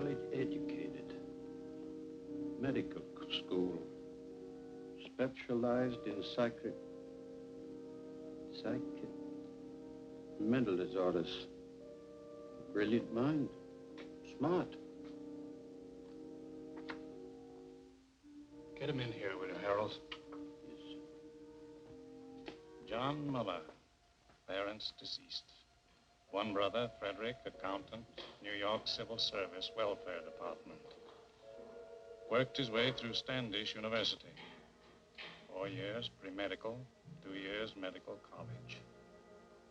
college educated. Medical school. Specialized in mental disorders. Brilliant mind. Smart. Get him in here, will you, Harold? Yes. John Muller, parents deceased. One brother, Frederick, accountant, New York Civil Service, Welfare Department. Worked his way through Standish University. 4 years pre-medical, 2 years medical college.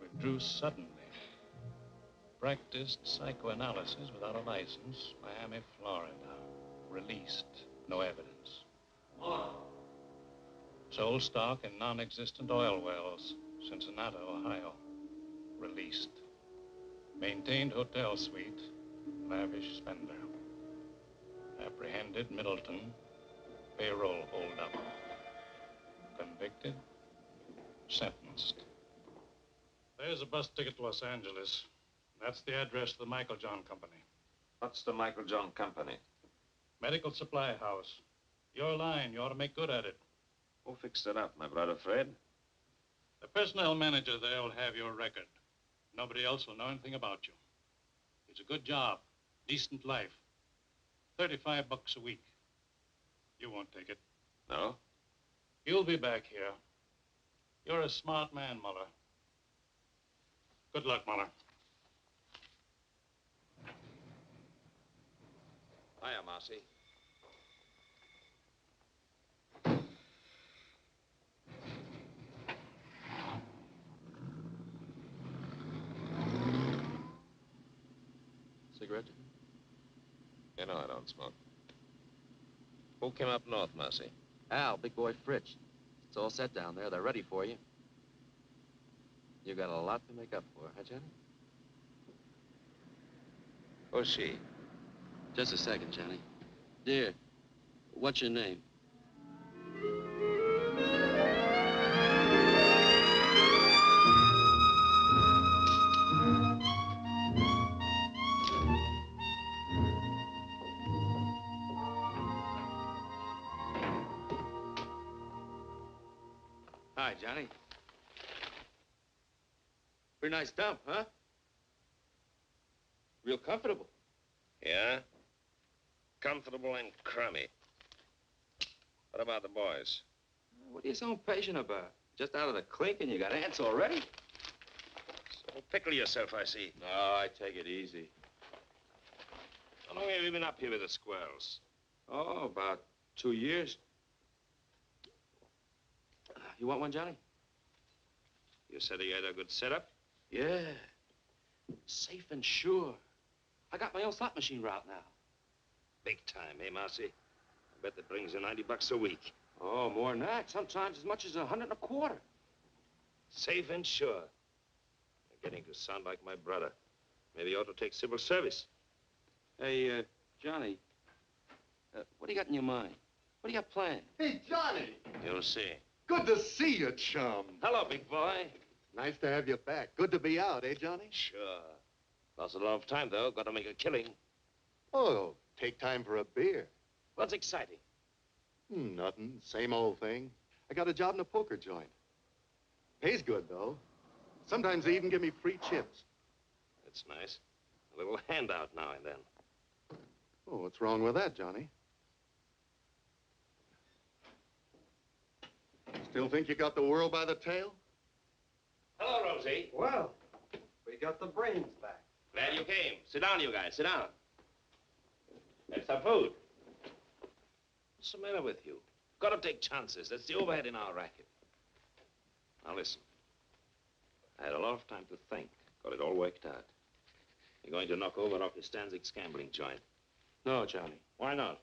Withdrew suddenly. Practiced psychoanalysis without a license, Miami, Florida. Released, no evidence. Sold stock in non-existent oil wells, Cincinnati, Ohio. Released. Maintained hotel suite, lavish spender. Apprehended, Middleton, payroll holdup. Convicted, sentenced. There's a bus ticket to Los Angeles. That's the address of the Michael John Company. What's the Michael John Company? Medical supply house. Your line, you ought to make good at it. Who fixed it up, my brother Fred? The personnel manager there will have your record. Nobody else will know anything about you. It's a good job, decent life. $35 a week. You won't take it. No? You'll be back here. You're a smart man, Muller. Good luck, Muller. Hiya, Marcy. Cigarette? You know I don't smoke. Who came up north, Marcy? Al, big boy Fritz. It's all set down there. They're ready for you. You got a lot to make up for, huh, Johnny? Who's she? Just a second, Johnny. Dear, what's your name? Hi, Johnny. Pretty nice dump, huh? Real comfortable. Yeah? Comfortable and crummy. What about the boys? What are you so impatient about? Just out of the clink and you got ants already? So pickle yourself, I see. No, I take it easy. How long have you been up here with the squirrels? Oh, about 2 years. You want one, Johnny? You said you had a good setup? Yeah. Safe and sure. I got my own slot machine route now. Big time, eh, Marcy? I bet that brings you $90 a week. Oh, more than that. Sometimes as much as 125. Safe and sure. You're getting to sound like my brother. Maybe you ought to take civil service. Hey, Johnny, what do you got in your mind? What do you got planned? Hey, Johnny! You'll see. Good to see you, chum. Hello, big boy. Nice to have you back. Good to be out, eh, Johnny? Sure. Lost a lot of time, though. Got to make a killing. Oh, take time for a beer. What's exciting? Nothing. Same old thing. I got a job in a poker joint. Pays good, though. Sometimes they even give me free chips. That's nice. A little handout now and then. Oh, what's wrong with that, Johnny? Still think you got the world by the tail? Hello, Rosie. Well, we got the brains back. Glad you came. Sit down, you guys. Sit down. Have some food. What's the matter with you? Got to take chances. That's the overhead in our racket. Now, listen. I had a lot of time to think. Got it all worked out. You're going to knock over Rocky Stanzig's gambling joint. No, Johnny. Why not?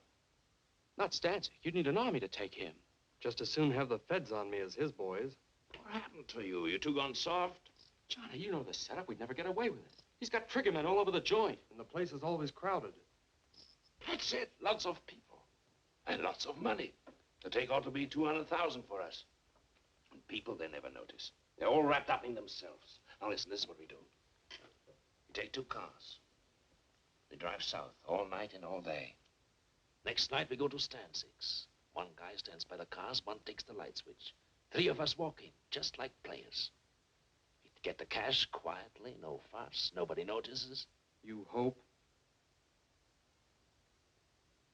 Not Stanzik. You'd need an army to take him. Just as soon have the feds on me as his boys. What happened to you? You two gone soft? Johnny, you know the setup. We'd never get away with it. He's got triggermen all over the joint. And the place is always crowded. That's it. Lots of people. And lots of money. The take ought to be 200,000 for us. And people, they never notice. They're all wrapped up in themselves. Now listen, this is what we do. We take 2 cars. We drive south all night and all day. Next night, we go to Stanzig's. One guy stands by the cars, one takes the light switch. 3 of us walk in, just like players. We get the cash quietly, no fuss. Nobody notices. You hope?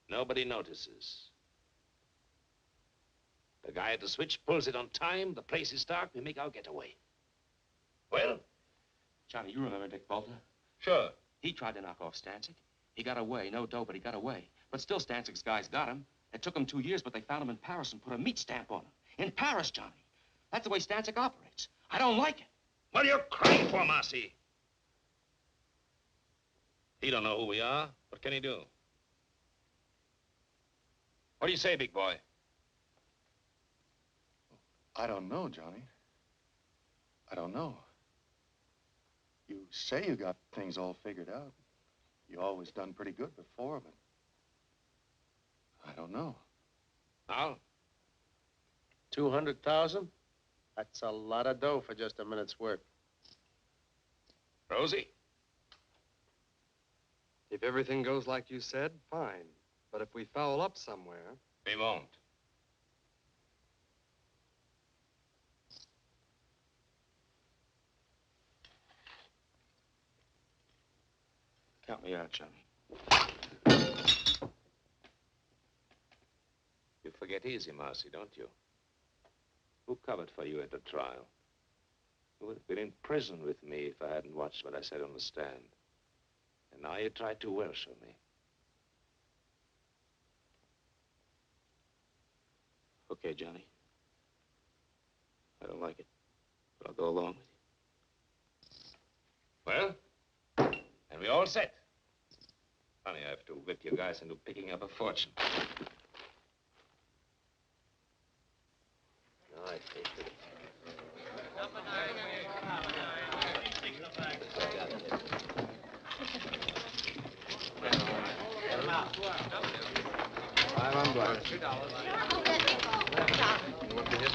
Nobody notices. The guy at the switch pulls it on time. The place is dark. We make our getaway. Well? Johnny, you remember Dick Bolter? Sure. He tried to knock off Stanzig. He got away. No dough, but he got away. But still, Stanzig's guys got him. It took him 2 years, but they found him in Paris and put a meat stamp on him. In Paris, Johnny. That's the way Stanzig operates. I don't like it. What are you crying for, Marcy? He don't know who we are. What can he do? What do you say, big boy? I don't know, Johnny. I don't know. You say you got things all figured out. You always done pretty good before, but I don't know. How? 200,000? That's a lot of dough for just a minute's work. Rosie? If everything goes like you said, fine. But if we foul up somewhere... We won't. Count me out, Johnny. You forget easy, Marcy, don't you? Who covered for you at the trial? You would have been in prison with me if I hadn't watched what I said on the stand. And now you try too well, show me. Okay, Johnny. I don't like it, but I'll go along with you. Well, and we all set. Funny, I have to whip you guys into picking up a fortune. I take it. Number 9. Please take the back. $500. You want to hit?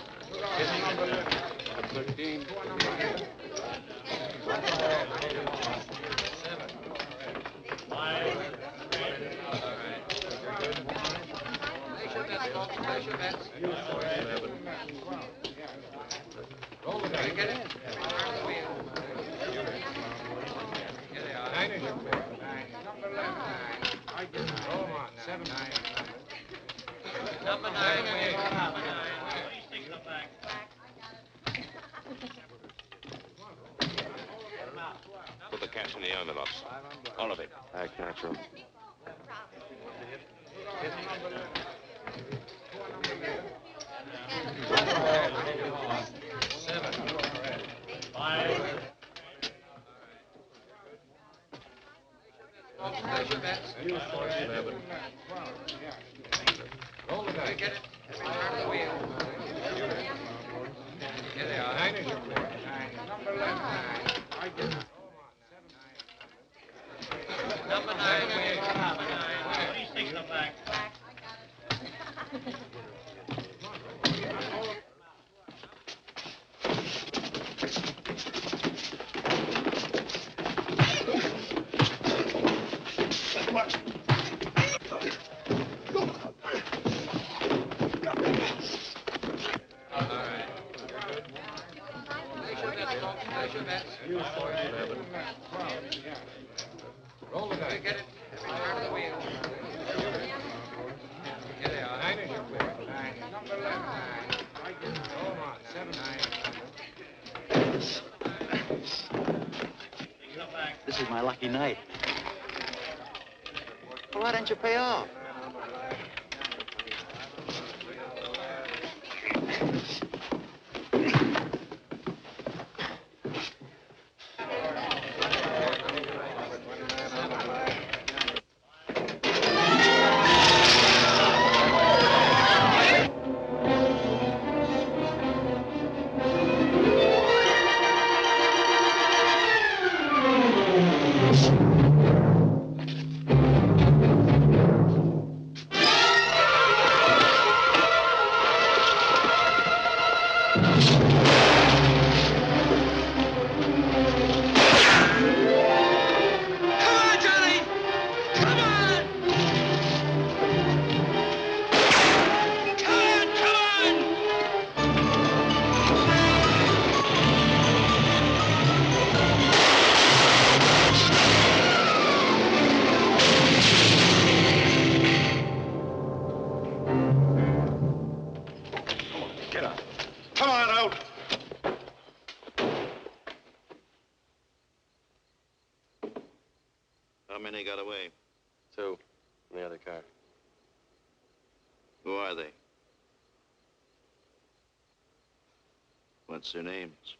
13. Put the cash in the envelopes. All of it. I can't, Joe. Number 9. Please take the back. This is my lucky night. Well, why didn't you pay off? Get up. Come on out. How many got away? 2 in the other car. Who are they? What's their names?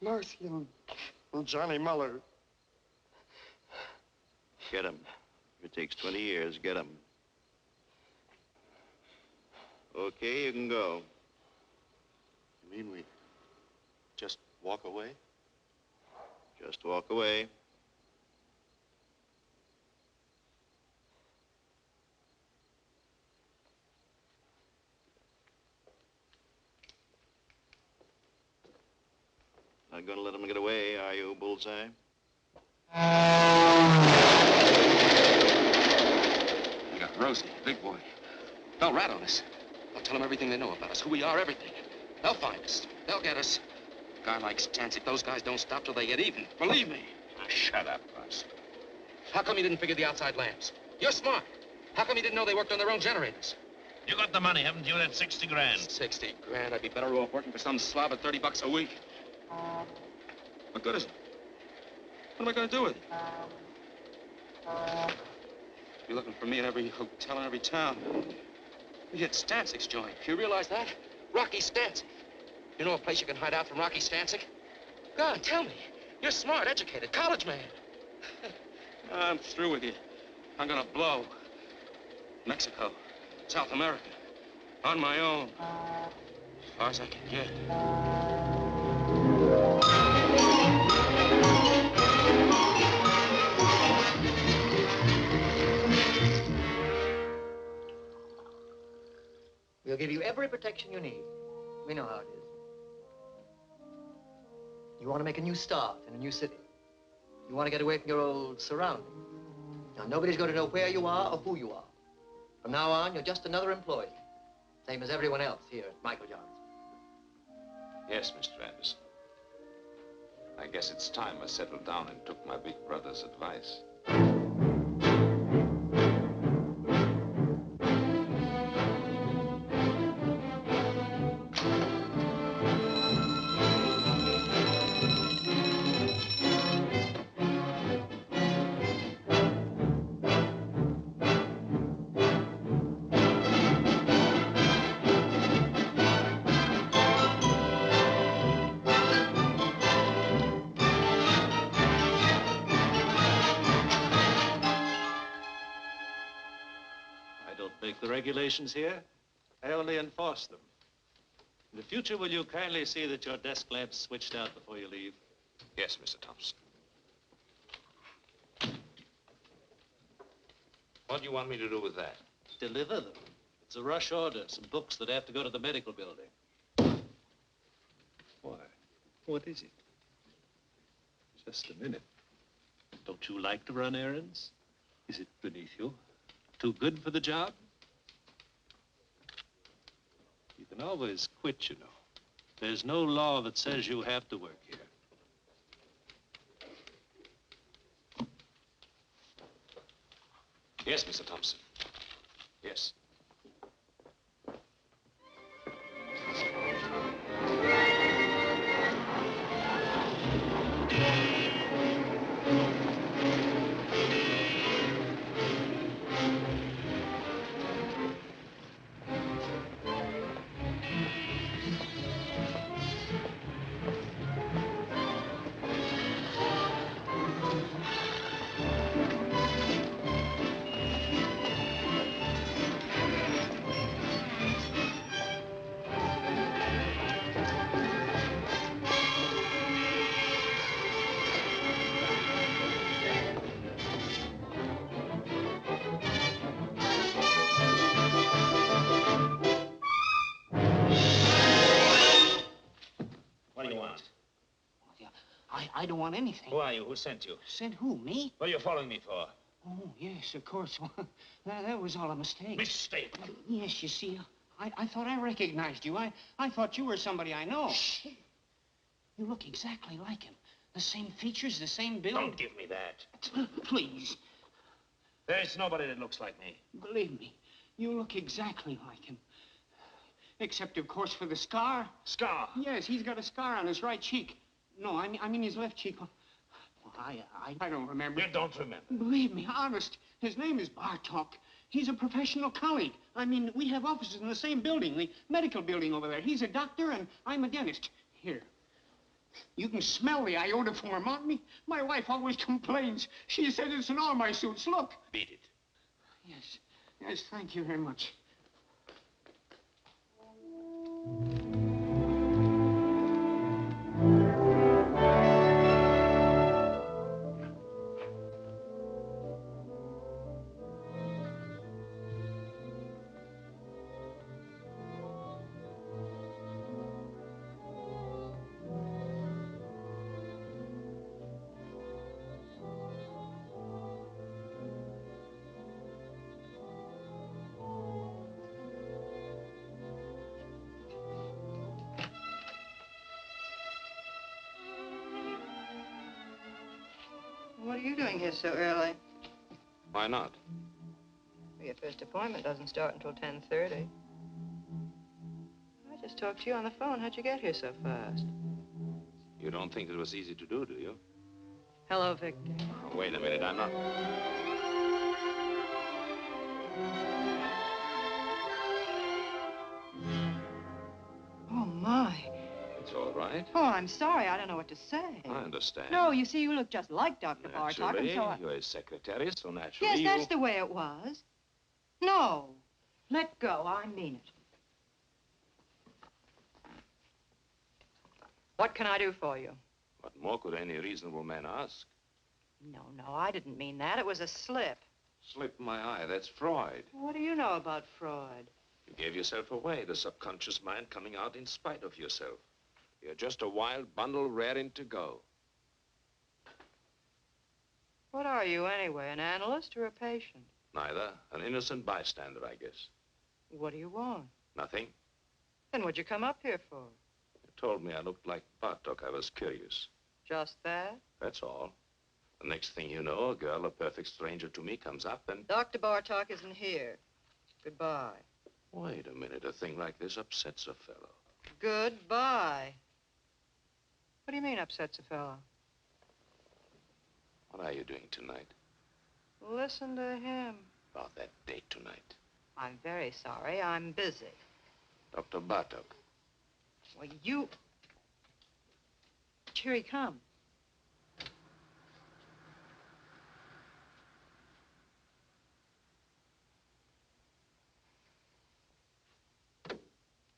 Marcy and Johnny Muller. Get them. If it takes 20 years, get them. Okay, you can go. You mean we just walk away? Just walk away. Not gonna let them get away, are you, Bullseye? We got Rosie, big boy. They'll rat on us. They'll tell them everything they know about us, who we are, everything. They'll find us. They'll get us. A guy like Stancic, those guys don't stop till they get even. Believe me. Shut up, Bruns. How come you didn't figure the outside lamps? You're smart. How come you didn't know they worked on their own generators? You got the money, haven't you? That 60 grand. 60 grand. I'd be better off working for some slob at $30 a week. What good is it? What am I going to do with it? You're looking for me in every hotel in every town. We hit Stancic's joint. You realize that? Rocky Stancic. You know a place you can hide out from Rocky Stancic? Go on, tell me. You're smart, educated, college man. I'm through with you. I'm gonna blow. Mexico, South America, on my own. As far as I can get. We'll give you every protection you need. We know how it is. You want to make a new start in a new city. You want to get away from your old surroundings. Now, nobody's going to know where you are or who you are. From now on, you're just another employee. Same as everyone else here at Michael John's. Yes, Mr. Anderson. I guess it's time I settled down and took my big brother's advice. The regulations here. I only enforce them. In the future, will you kindly see that your desk lamp's switched out before you leave? Yes, Mr. Thompson. What do you want me to do with that? Deliver them. It's a rush order, some books that have to go to the medical building. Why? What is it? Just a minute. Don't you like to run errands? Is it beneath you? Too good for the job? You can always quit, you know. There's no law that says you have to work here. Yes, Mr. Thompson. Yes. I don't want anything. Who are you? Who sent you? Sent who, me? What are you following me for? Oh, yes, of course. That was all a mistake. Mistake? Yes, you see, I thought I recognized you. I thought you were somebody I know. Shh. You look exactly like him. The same features, the same build. Don't give me that. Please. There's nobody that looks like me. Believe me, you look exactly like him. Except, of course, for the scar. Scar? Yes, he's got a scar on his right cheek. No, I mean his left cheek. Well, I don't remember. You don't remember? Believe me, honest. His name is Bartok. He's a professional colleague. I mean, we have offices in the same building, the medical building over there. He's a doctor and I'm a dentist. Here. You can smell the iodoform on me. My wife always complains. She says it's in all my suits. Look. Beat it. Yes. Yes, thank you very much. What are you doing here so early? Why not? Your first appointment doesn't start until 10:30. I just talked to you on the phone. How'd you get here so fast? You don't think it was easy to do you? Hello, Victor. Oh, wait a minute, I'm not... Oh, my. It's all right. Oh, I'm sorry. I don't know what to say. I understand. No, you see, you look just like Dr. Bartok, Naturally, and so I... you're his secretary, so naturally Yes, you... that's the way it was. No. Let go. I mean it. What can I do for you? What more could any reasonable man ask? No, I didn't mean that. It was a slip. Slip my eye, that's Freud. What do you know about Freud? You gave yourself away, the subconscious mind coming out in spite of yourself. You're just a wild bundle raring to go. What are you, anyway, an analyst or a patient? Neither. An innocent bystander, I guess. What do you want? Nothing. Then what'd you come up here for? You told me I looked like Bartok. I was curious. Just that? That's all. The next thing you know, a girl, a perfect stranger to me, comes up and... Dr. Bartok isn't here. Goodbye. Wait a minute. A thing like this upsets a fellow. Goodbye. What do you mean, upsets a fellow? What are you doing tonight? Listen to him. About that date tonight. I'm very sorry. I'm busy. Dr. Bartok. Well, you... Here he comes.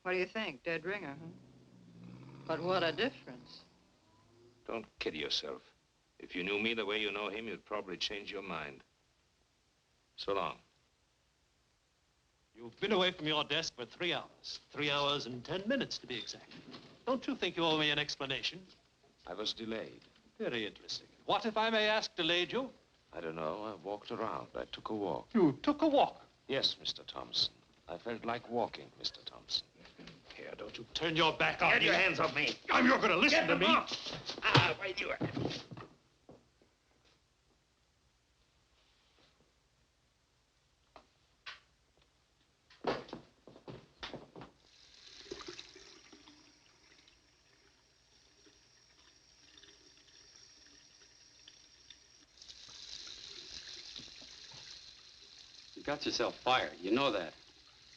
What do you think? Dead ringer, huh? But what a difference. Don't kid yourself. If you knew me the way you know him, you'd probably change your mind. So long. You've been away from your desk for 3 hours. 3 hours and 10 minutes, to be exact. Don't you think you owe me an explanation? I was delayed. Very interesting. What, if I may ask, delayed you? I don't know. I walked around. I took a walk. You took a walk? Yes, Mr. Thompson. I felt like walking, Mr. Thompson. Here, don't you turn your back on me. Get your hands off me. I'm not going to listen to me. Wait, you are. You got yourself fired. You know that.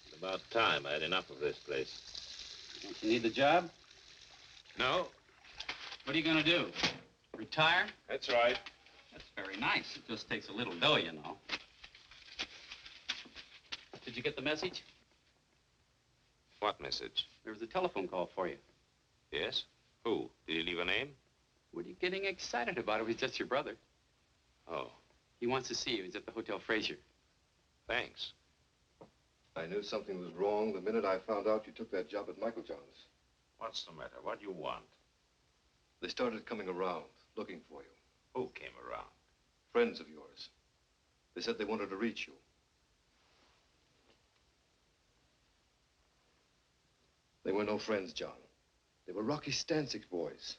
It's about time. I had enough of this place. Don't you need the job? No. What are you going to do? Retire? That's right. That's very nice. It just takes a little dough, you know. Did you get the message? What message? There was a telephone call for you. Yes? Who? Did he leave a name? What are you getting excited about? It was just your brother. Oh. He wants to see you. He's at the Hotel Fraser. Thanks. I knew something was wrong the minute I found out you took that job at Michael John's. What's the matter? What do you want? They started coming around, looking for you. Who came around? Friends of yours. They said they wanted to reach you. They were no friends, John. They were Rocky Stancic's boys.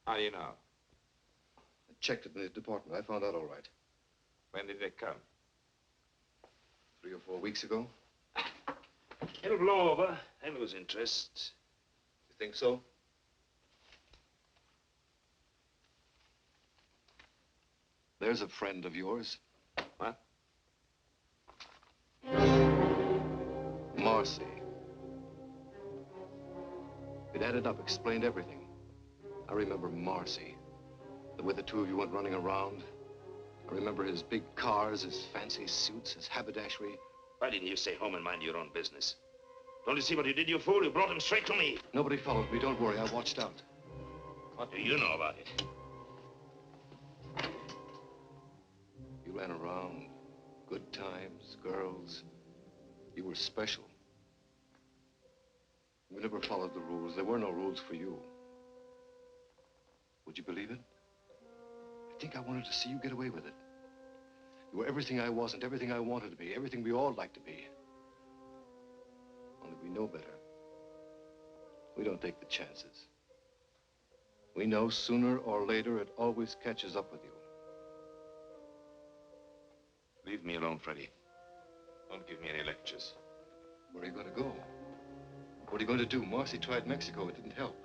How do you know? I checked it in his department. I found out all right. When did they come? 3 or 4 weeks ago. It'll blow over. They'll lose interest. You think so? There's a friend of yours. What? Marcy. It added up, explained everything. I remember Marcy. The way the two of you went running around. I remember his big cars, his fancy suits, his haberdashery. Why didn't you stay home and mind your own business? Don't you see what you did, you fool? You brought him straight to me. Nobody followed me. Don't worry. I watched out. What do you know about it? You ran around. Good times, girls. You were special. You never followed the rules. There were no rules for you. Would you believe it? I think I wanted to see you get away with it. You were everything I wasn't, everything I wanted to be, everything we all like to be. Only we know better. We don't take the chances. We know sooner or later it always catches up with you. Leave me alone, Freddie. Don't give me any lectures. Where are you going to go? What are you going to do? Marcy tried Mexico. It didn't help.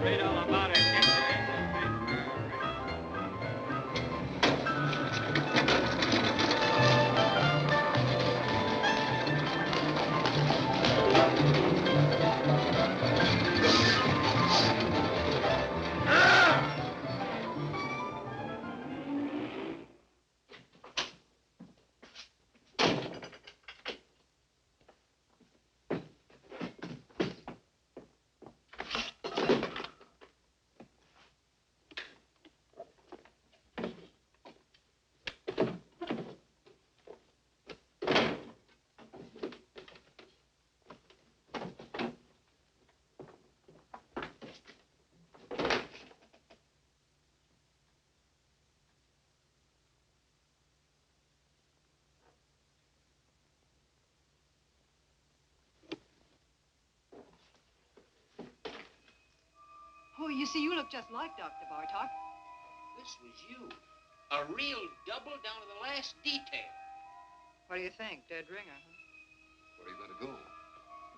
Read all about it. Oh, you see, you look just like Dr. Bartok. This was you. A real double down to the last detail. What do you think? Dead ringer, huh? Where are you going to go?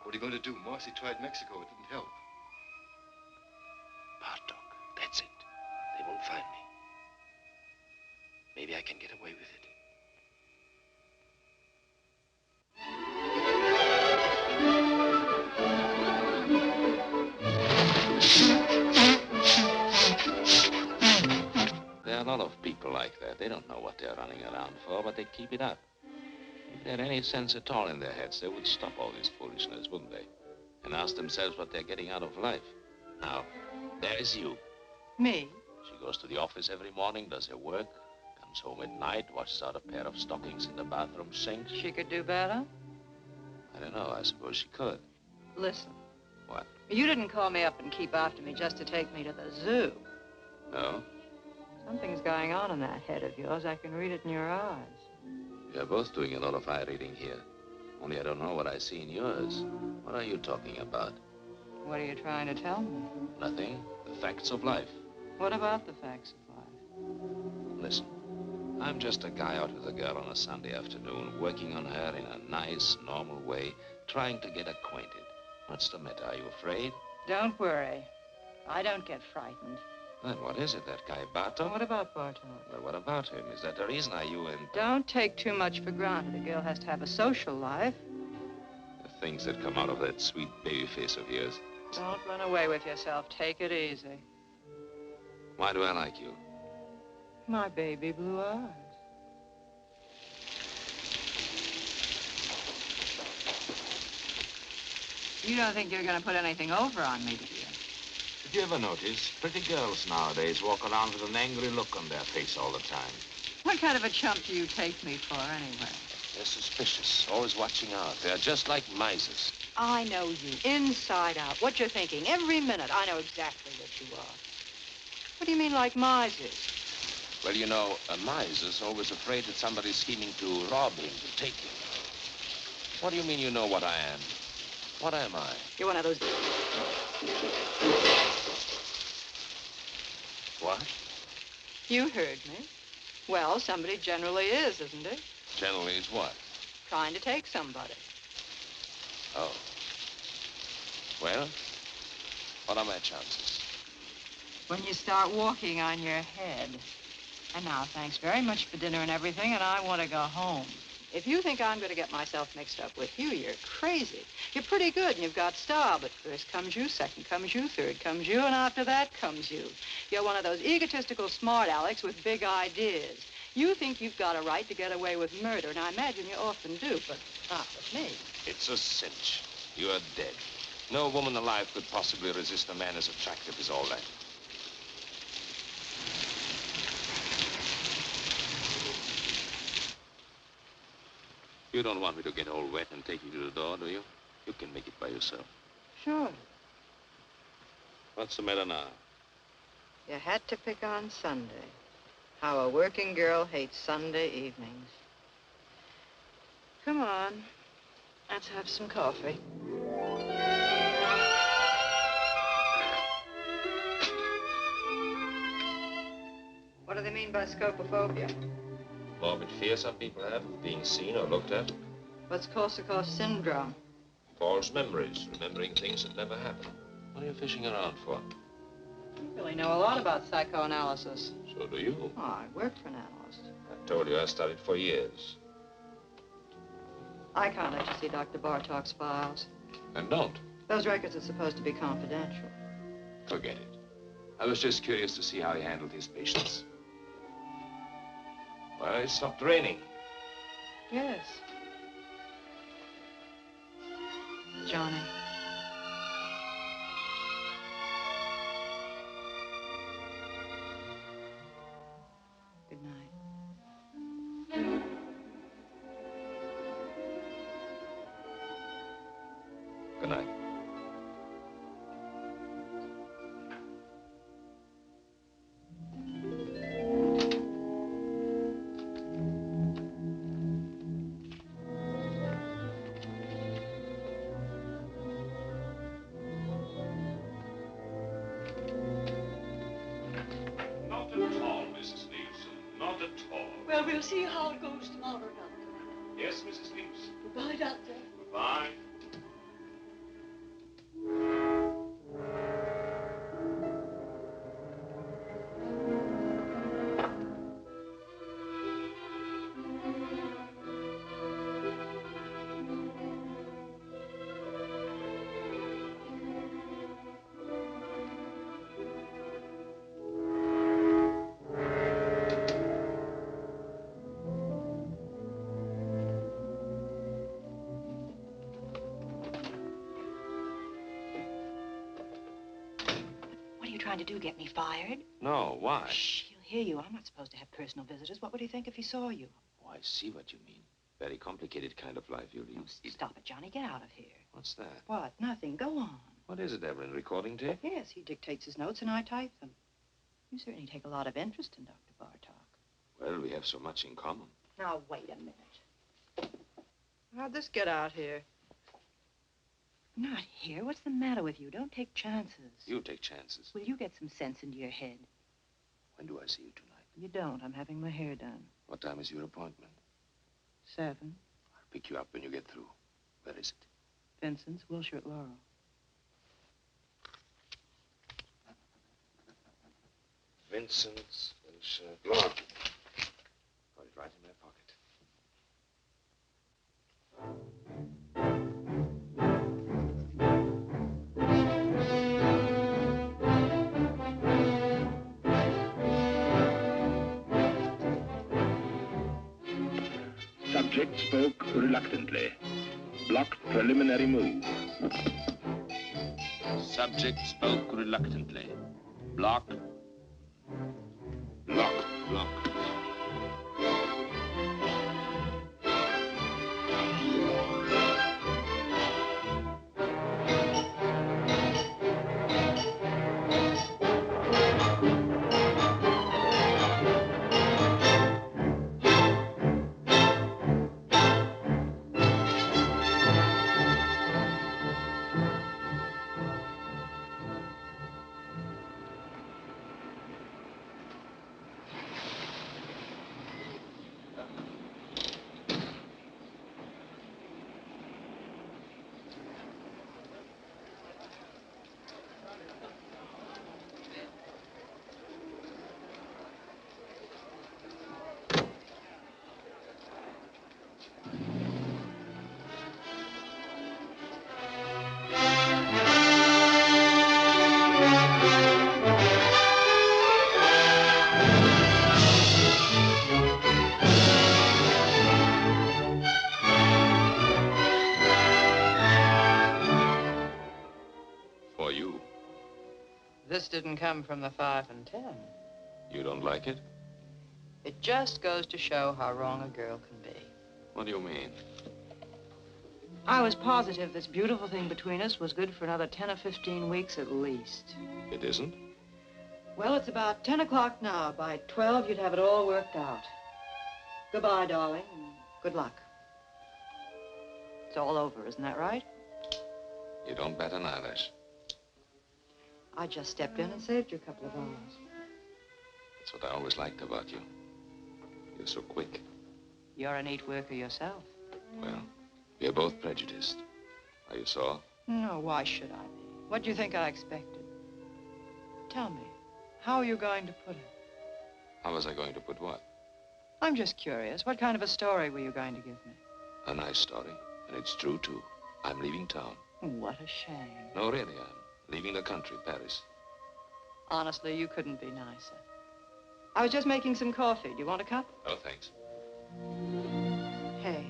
What are you going to do? Marcy tried Mexico. It didn't help. Bartok, that's it. They won't find me. Maybe I can get away with it. There are a lot of people like that. They don't know what they're running around for, but they keep it up. If they had any sense at all in their heads, they would stop all this foolishness, wouldn't they? And ask themselves what they're getting out of life. Now, there is you. Me? She goes to the office every morning, does her work, comes home at night, washes out a pair of stockings in the bathroom sink. She could do better? I don't know. I suppose she could. Listen. What? You didn't call me up and keep after me just to take me to the zoo. No? Something's going on in that head of yours. I can read it in your eyes. We're both doing a lot of eye reading here. Only I don't know what I see in yours. What are you talking about? What are you trying to tell me? Nothing. The facts of life. What about the facts of life? Listen, I'm just a guy out with a girl on a Sunday afternoon, working on her in a nice, normal way, trying to get acquainted. What's the matter? Are you afraid? Don't worry. I don't get frightened. Then what is it, that guy Bartok? What about Bartok? Well, what about him? Is that the reason you and... Don't take too much for granted. A girl has to have a social life. The things that come out of that sweet baby face of yours. Don't run away with yourself. Take it easy. Why do I like you? My baby blue eyes. You don't think you're going to put anything over on me, do you? Did you ever notice pretty girls nowadays walk around with an angry look on their face all the time? What kind of a chump do you take me for, anyway? They're suspicious, always watching out. They're just like misers. I know you, inside out. What you're thinking, every minute. I know exactly what you are. What do you mean, like misers? Well, you know, a miser's always afraid that somebody's scheming to rob him, to take him. What do you mean you know what I am? What am I? You're one of those... What? You heard me. Well, somebody generally is, isn't it? Generally is what? Trying to take somebody. Oh. Well, what are my chances? When you start walking on your head. And now, thanks very much for dinner and everything, and I want to go home. If you think I'm going to get myself mixed up with you, you're crazy. You're pretty good, and you've got style, but first comes you, second comes you, third comes you, and after that comes you. You're one of those egotistical smart Alecks with big ideas. You think you've got a right to get away with murder, and I imagine you often do, but not with me. It's a cinch. You're dead. No woman alive could possibly resist a man as attractive as all that. You don't want me to get all wet and take you to the door, do you? You can make it by yourself. Sure. What's the matter now? You had to pick on Sunday. How a working girl hates Sunday evenings. Come on. Let's have some coffee. What do they mean by scopophobia? Morbid fear some people have of being seen or looked at. What's Korsakoff syndrome? False memories, remembering things that never happened. What are you fishing around for? You really know a lot about psychoanalysis. So do you. Oh, I work for an analyst. I told you I studied for years. I can't let you see Dr. Bartok's files. And don't. Those records are supposed to be confidential. Forget it. I was just curious to see how he handled his patients. Well, it stopped raining. Yes. Johnny. Good night. Good night. We'll see how it goes tomorrow, Doctor. Yes, Mrs. Leaves. Goodbye, Doctor. Goodbye. Trying to do, get me fired? No, why? Shh, he'll hear you. I'm not supposed to have personal visitors. What would he think if he saw you? Oh, I see what you mean. Very complicated kind of life you lead. Oh, stop it, Johnny. Get out of here. What's that? What? Nothing. Go on. What is it, Evelyn? Recording tape? Yes, he dictates his notes and I type them. You certainly take a lot of interest in Dr. Bartok. Well, we have so much in common. Now, wait a minute. How'd this get out here? Not here. What's the matter with you? Don't take chances. You take chances. Will you get some sense into your head? When do I see you tonight? You don't. I'm having my hair done. What time is your appointment? 7. I'll pick you up when you get through. Where is it? Vincent's, Wilshire at Laurel. Vincent's, Wilshire, Laurel. Got it right in my pocket. Subject spoke reluctantly. Blocked preliminary move. Subject spoke reluctantly. Block. Block. Block. This didn't come from the 5 and 10. You don't like it? It just goes to show how wrong a girl can be. What do you mean? I was positive this beautiful thing between us was good for another 10 or 15 weeks at least. It isn't? Well, it's about 10 o'clock now. By 12, you'd have it all worked out. Goodbye, darling, and good luck. It's all over, isn't that right? You don't bat an eyelash. I just stepped in and saved you a couple of hours. That's what I always liked about you. You're so quick. You're a neat worker yourself. Well, we're both prejudiced. Are you sore? No, why should I be? What do you think I expected? Tell me, how are you going to put it? How was I going to put what? I'm just curious. What kind of a story were you going to give me? A nice story, and it's true, too. I'm leaving town. What a shame. No, really, I'm leaving the country, Paris. Honestly, you couldn't be nicer. I was just making some coffee. Do you want a cup? Oh, thanks. Hey.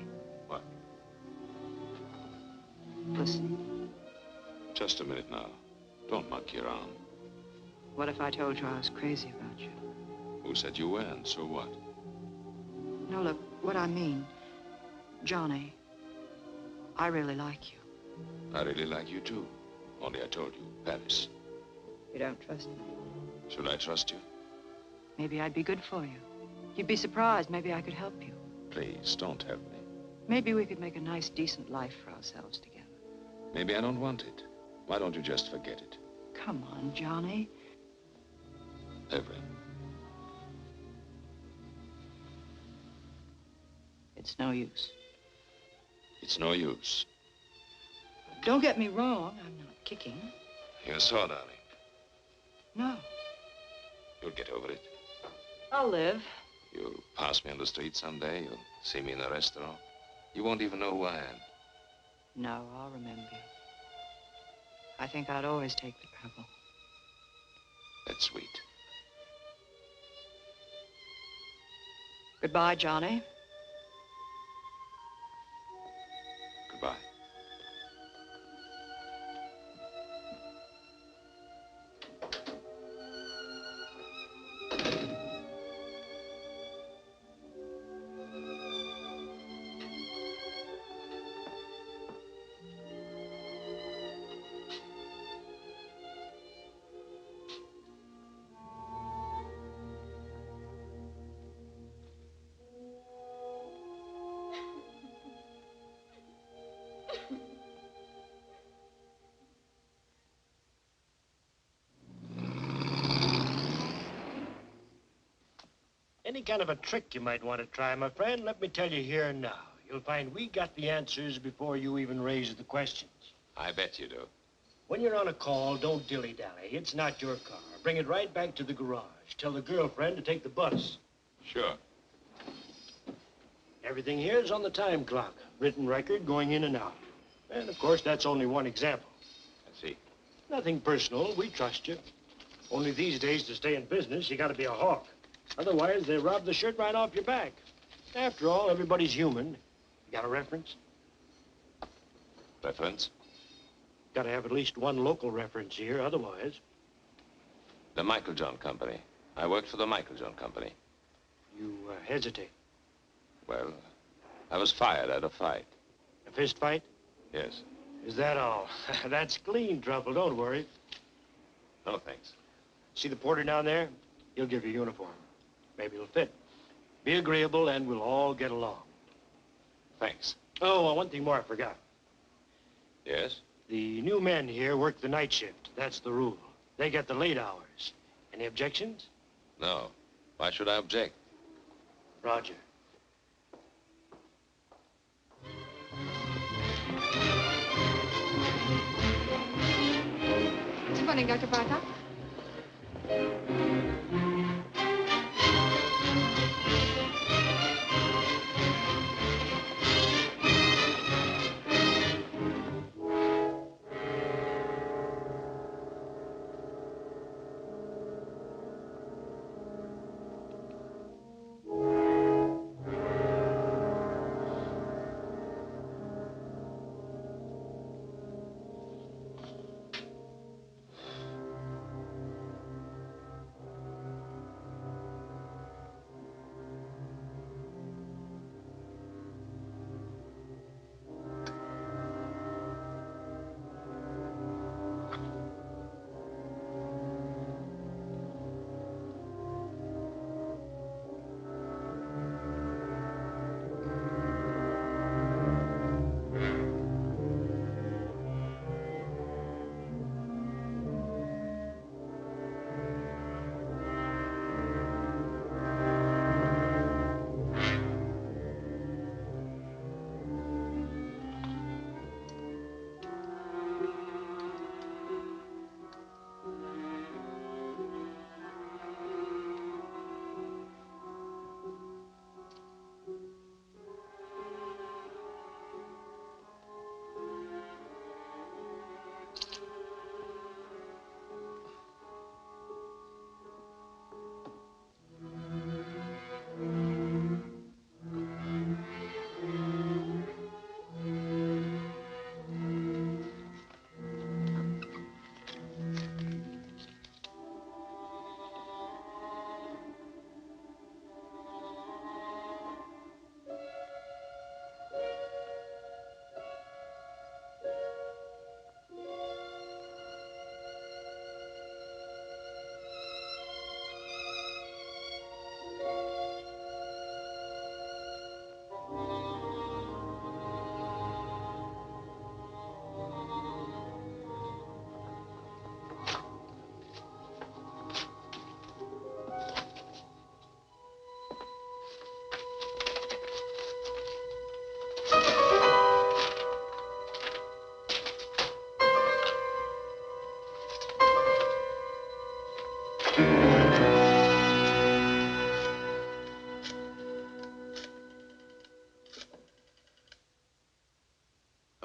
What? Listen. Just a minute now. Don't monkey around. What if I told you I was crazy about you? Who said you weren't? So what? No, look, what I mean, Johnny, I really like you. I really like you, too. Only I told you, Paris. You don't trust me? Should I trust you? Maybe I'd be good for you. You'd be surprised. Maybe I could help you. Please, don't help me. Maybe we could make a nice, decent life for ourselves together. Maybe I don't want it. Why don't you just forget it? Come on, Johnny. Evelyn. It's no use. It's no use. Don't get me wrong, I'm not kicking. You're sore, darling. No. You'll get over it. I'll live. You'll pass me on the street someday. You'll see me in a restaurant. You won't even know who I am. No, I'll remember you. I think I'd always take the trouble. That's sweet. Goodbye, Johnny. Goodbye. Any kind of a trick you might want to try, my friend, let me tell you here and now. You'll find we got the answers before you even raise the questions. I bet you do. When you're on a call, don't dilly-dally. It's not your car. Bring it right back to the garage. Tell the girlfriend to take the bus. Sure. Everything here is on the time clock. Written record going in and out. And, of course, that's only one example. I see. Nothing personal. We trust you. Only these days, to stay in business, you got to be a hawk. Otherwise, they rob the shirt right off your back. After all, everybody's human. You got a reference? Reference? Got to have at least one local reference here, otherwise. The Michael John Company. I worked for the Michael John Company. You hesitate. Well, I was fired at a fight. A fist fight? Yes. Is that all? That's clean trouble, don't worry. No, thanks. See the porter down there? He'll give you a uniform. Maybe it'll fit. Be agreeable and we'll all get along. Thanks. Oh, one thing more I forgot. Yes? The new men here work the night shift. That's the rule. They get the late hours. Any objections? No. Why should I object? Roger. Good morning, Dr. Bartok.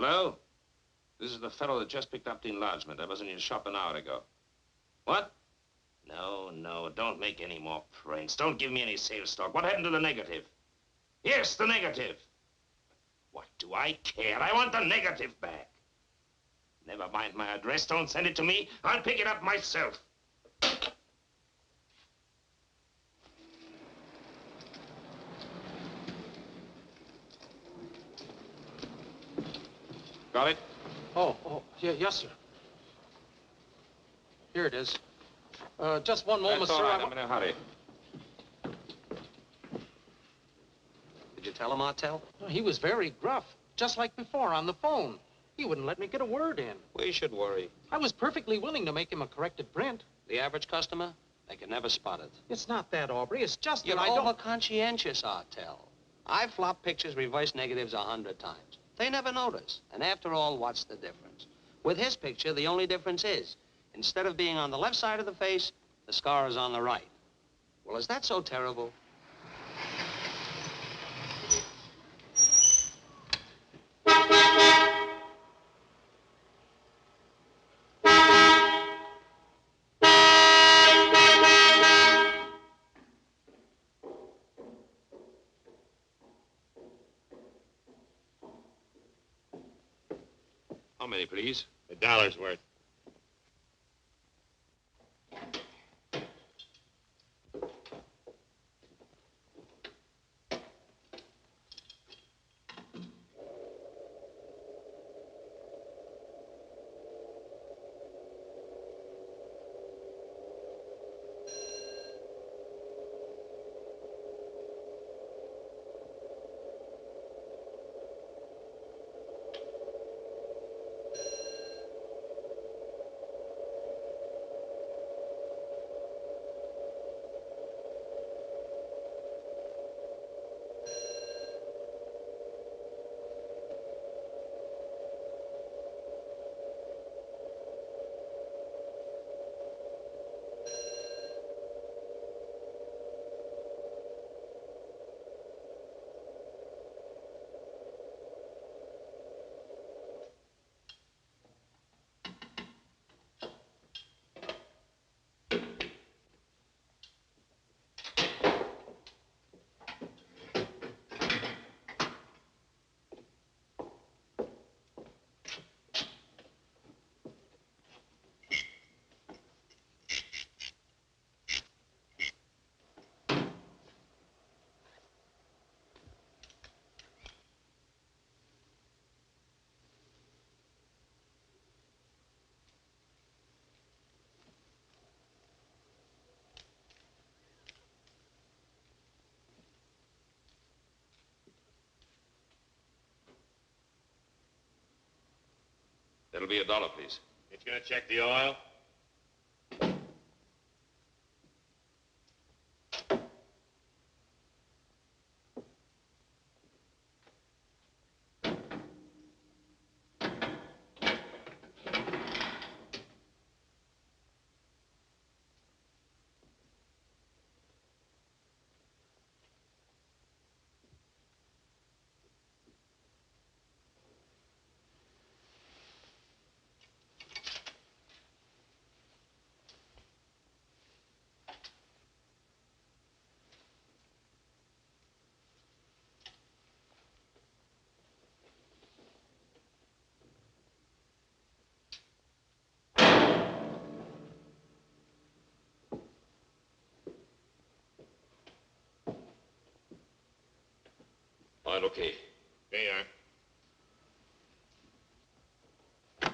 Hello? This is the fellow that just picked up the enlargement. I was in your shop an hour ago. What? No, don't make any more pranks. Don't give me any sales talk. What happened to the negative? Yes, the negative. What do I care? I want the negative back. Never mind my address. Don't send it to me. I'll pick it up myself. Got it? Oh, yeah, yes, sir. Here it is. Just one moment, That's all sir. right. I'm in a hurry. Did you tell him, Artell? He was very gruff, just like before on the phone. He wouldn't let me get a word in. We should worry. I was perfectly willing to make him a corrected print. The average customer, they can never spot it. It's not that, Aubrey. It's just You're that I don't... over-conscientious, Artell. I've flopped pictures, reverse negatives 100 times. They never notice. And after all, what's the difference? With his picture, the only difference is, instead of being on the left side of the face, the scar is on the right. Well, is that so terrible? How many, please? $1 worth. That'll be $1, please. It's gonna check the oil? All right, okay. There you are.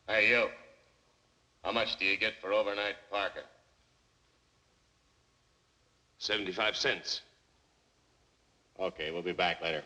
Hey, you. How much do you get for overnight parking? 75 cents. Okay, we'll be back later.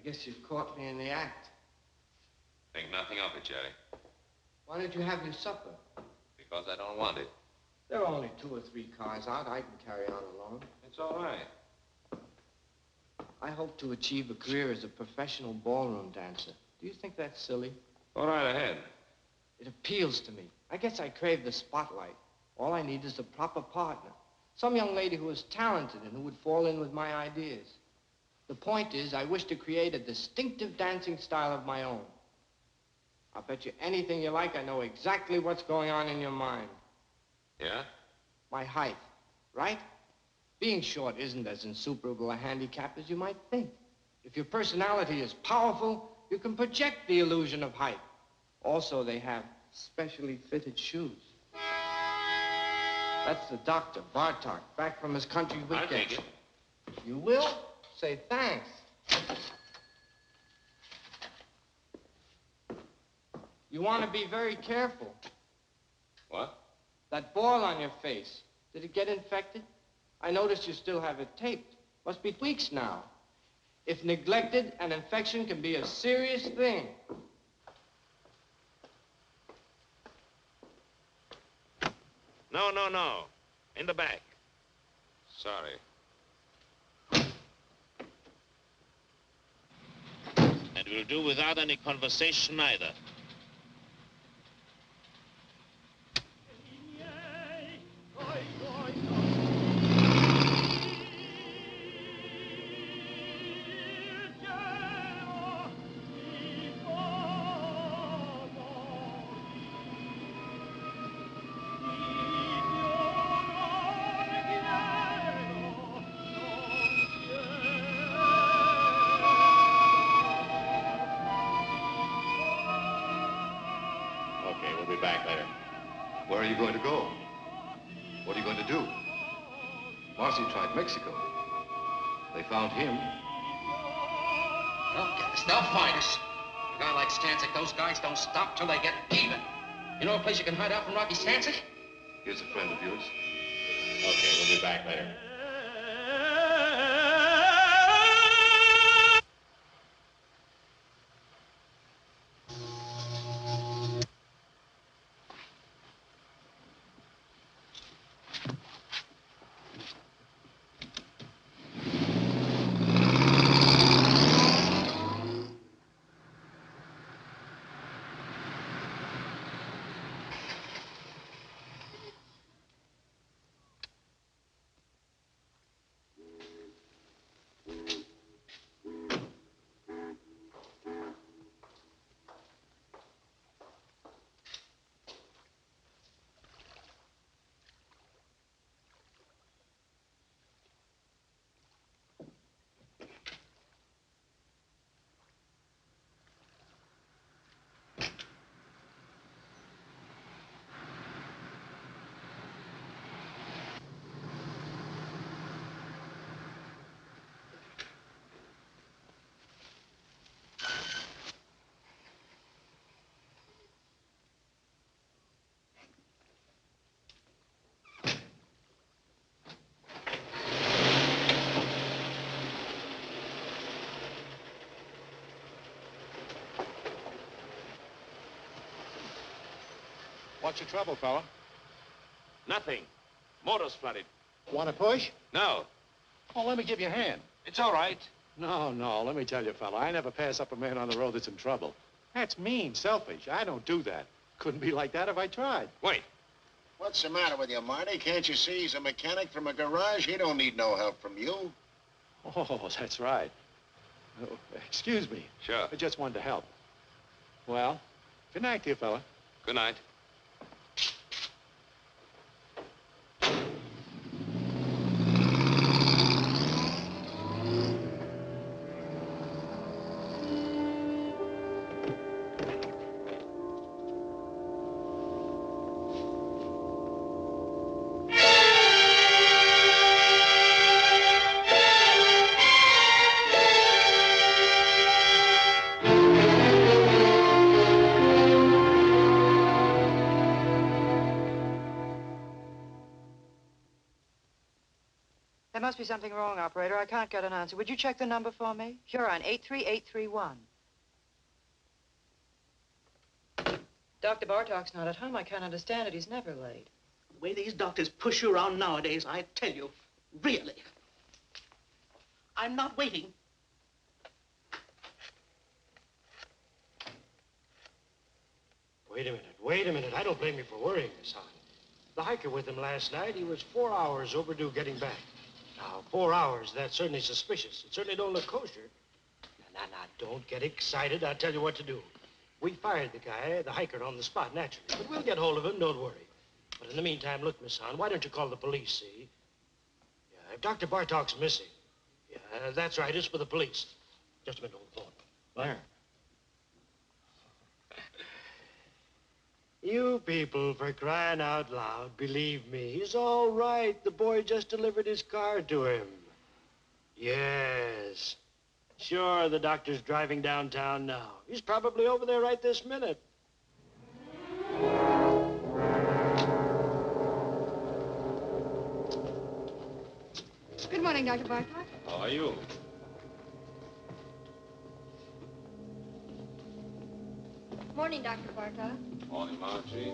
guess you've caught me in the act. Think nothing of it, Jerry. Why don't you have your supper? Because I don't want it. There are only 2 or 3 cars out. I can carry on alone. It's all right. I hope to achieve a career as a professional ballroom dancer. Do you think that's silly? Go right ahead. It appeals to me. I guess I crave the spotlight. All I need is a proper partner. Some young lady who is talented and who would fall in with my ideas. The point is, I wish to create a distinctive dancing style of my own. I'll bet you anything you like I know exactly what's going on in your mind. Yeah? My height, right? Being short isn't as insuperable a handicap as you might think. If your personality is powerful, you can project the illusion of height. Also, they have specially fitted shoes. That's the doctor, Bartok, back from his country weekend. I'll take it. You will? Say thanks. You want to be very careful. What? That boil on your face, did it get infected? I noticed you still have it taped. Must be weeks now. If neglected, an infection can be a serious thing. No, no, no. In the back. Sorry. And we'll do without any conversation either. Where are you going to go? What are you going to do? Marcy tried Mexico. They found him. They'll get us. They'll find us. A guy like Stancic, those guys don't stop till they get even. You know a place you can hide out from Rocky Stancic? Here's a friend of yours. Okay, we'll be back later. What's your trouble, fella? Nothing. Motor's flooded. Want to push? No. Oh, let me give you a hand. It's all right. No, let me tell you, fella, I never pass up a man on the road that's in trouble. That's mean, selfish. I don't do that. Couldn't be like that if I tried. Wait. What's the matter with you, Marty? Can't you see he's a mechanic from a garage? He don't need no help from you. Oh, that's right. Oh, excuse me. Sure. I just wanted to help. Well, good night to you, fella. Good night. There must be something wrong, operator. I can't get an answer. Would you check the number for me? Sure, on 83831. Dr. Bartok's not at home. I can't understand it. He's never late. The way these doctors push you around nowadays, I tell you, really. I'm not waiting. Wait a minute. I don't blame you for worrying, Miss Hahn. The hiker with him last night, he was 4 hours overdue getting back. Now, 4 hours, that's certainly suspicious. It certainly don't look kosher. Now, don't get excited. I'll tell you what to do. We fired the guy, the hiker, on the spot, naturally. But we'll get hold of him, don't worry. But in the meantime, look, Miss Hahn, why don't you call the police, see? Yeah, if Dr. Bartok's missing. Yeah, that's right, it's for the police. Just a minute, hold the phone. There. You people, for crying out loud, believe me, he's all right. The boy just delivered his car to him. Yes. Sure, the doctor's driving downtown now. He's probably over there right this minute. Good morning, Dr. Bartok. How are you? Morning, Dr. Bartok. Morning, Marcy.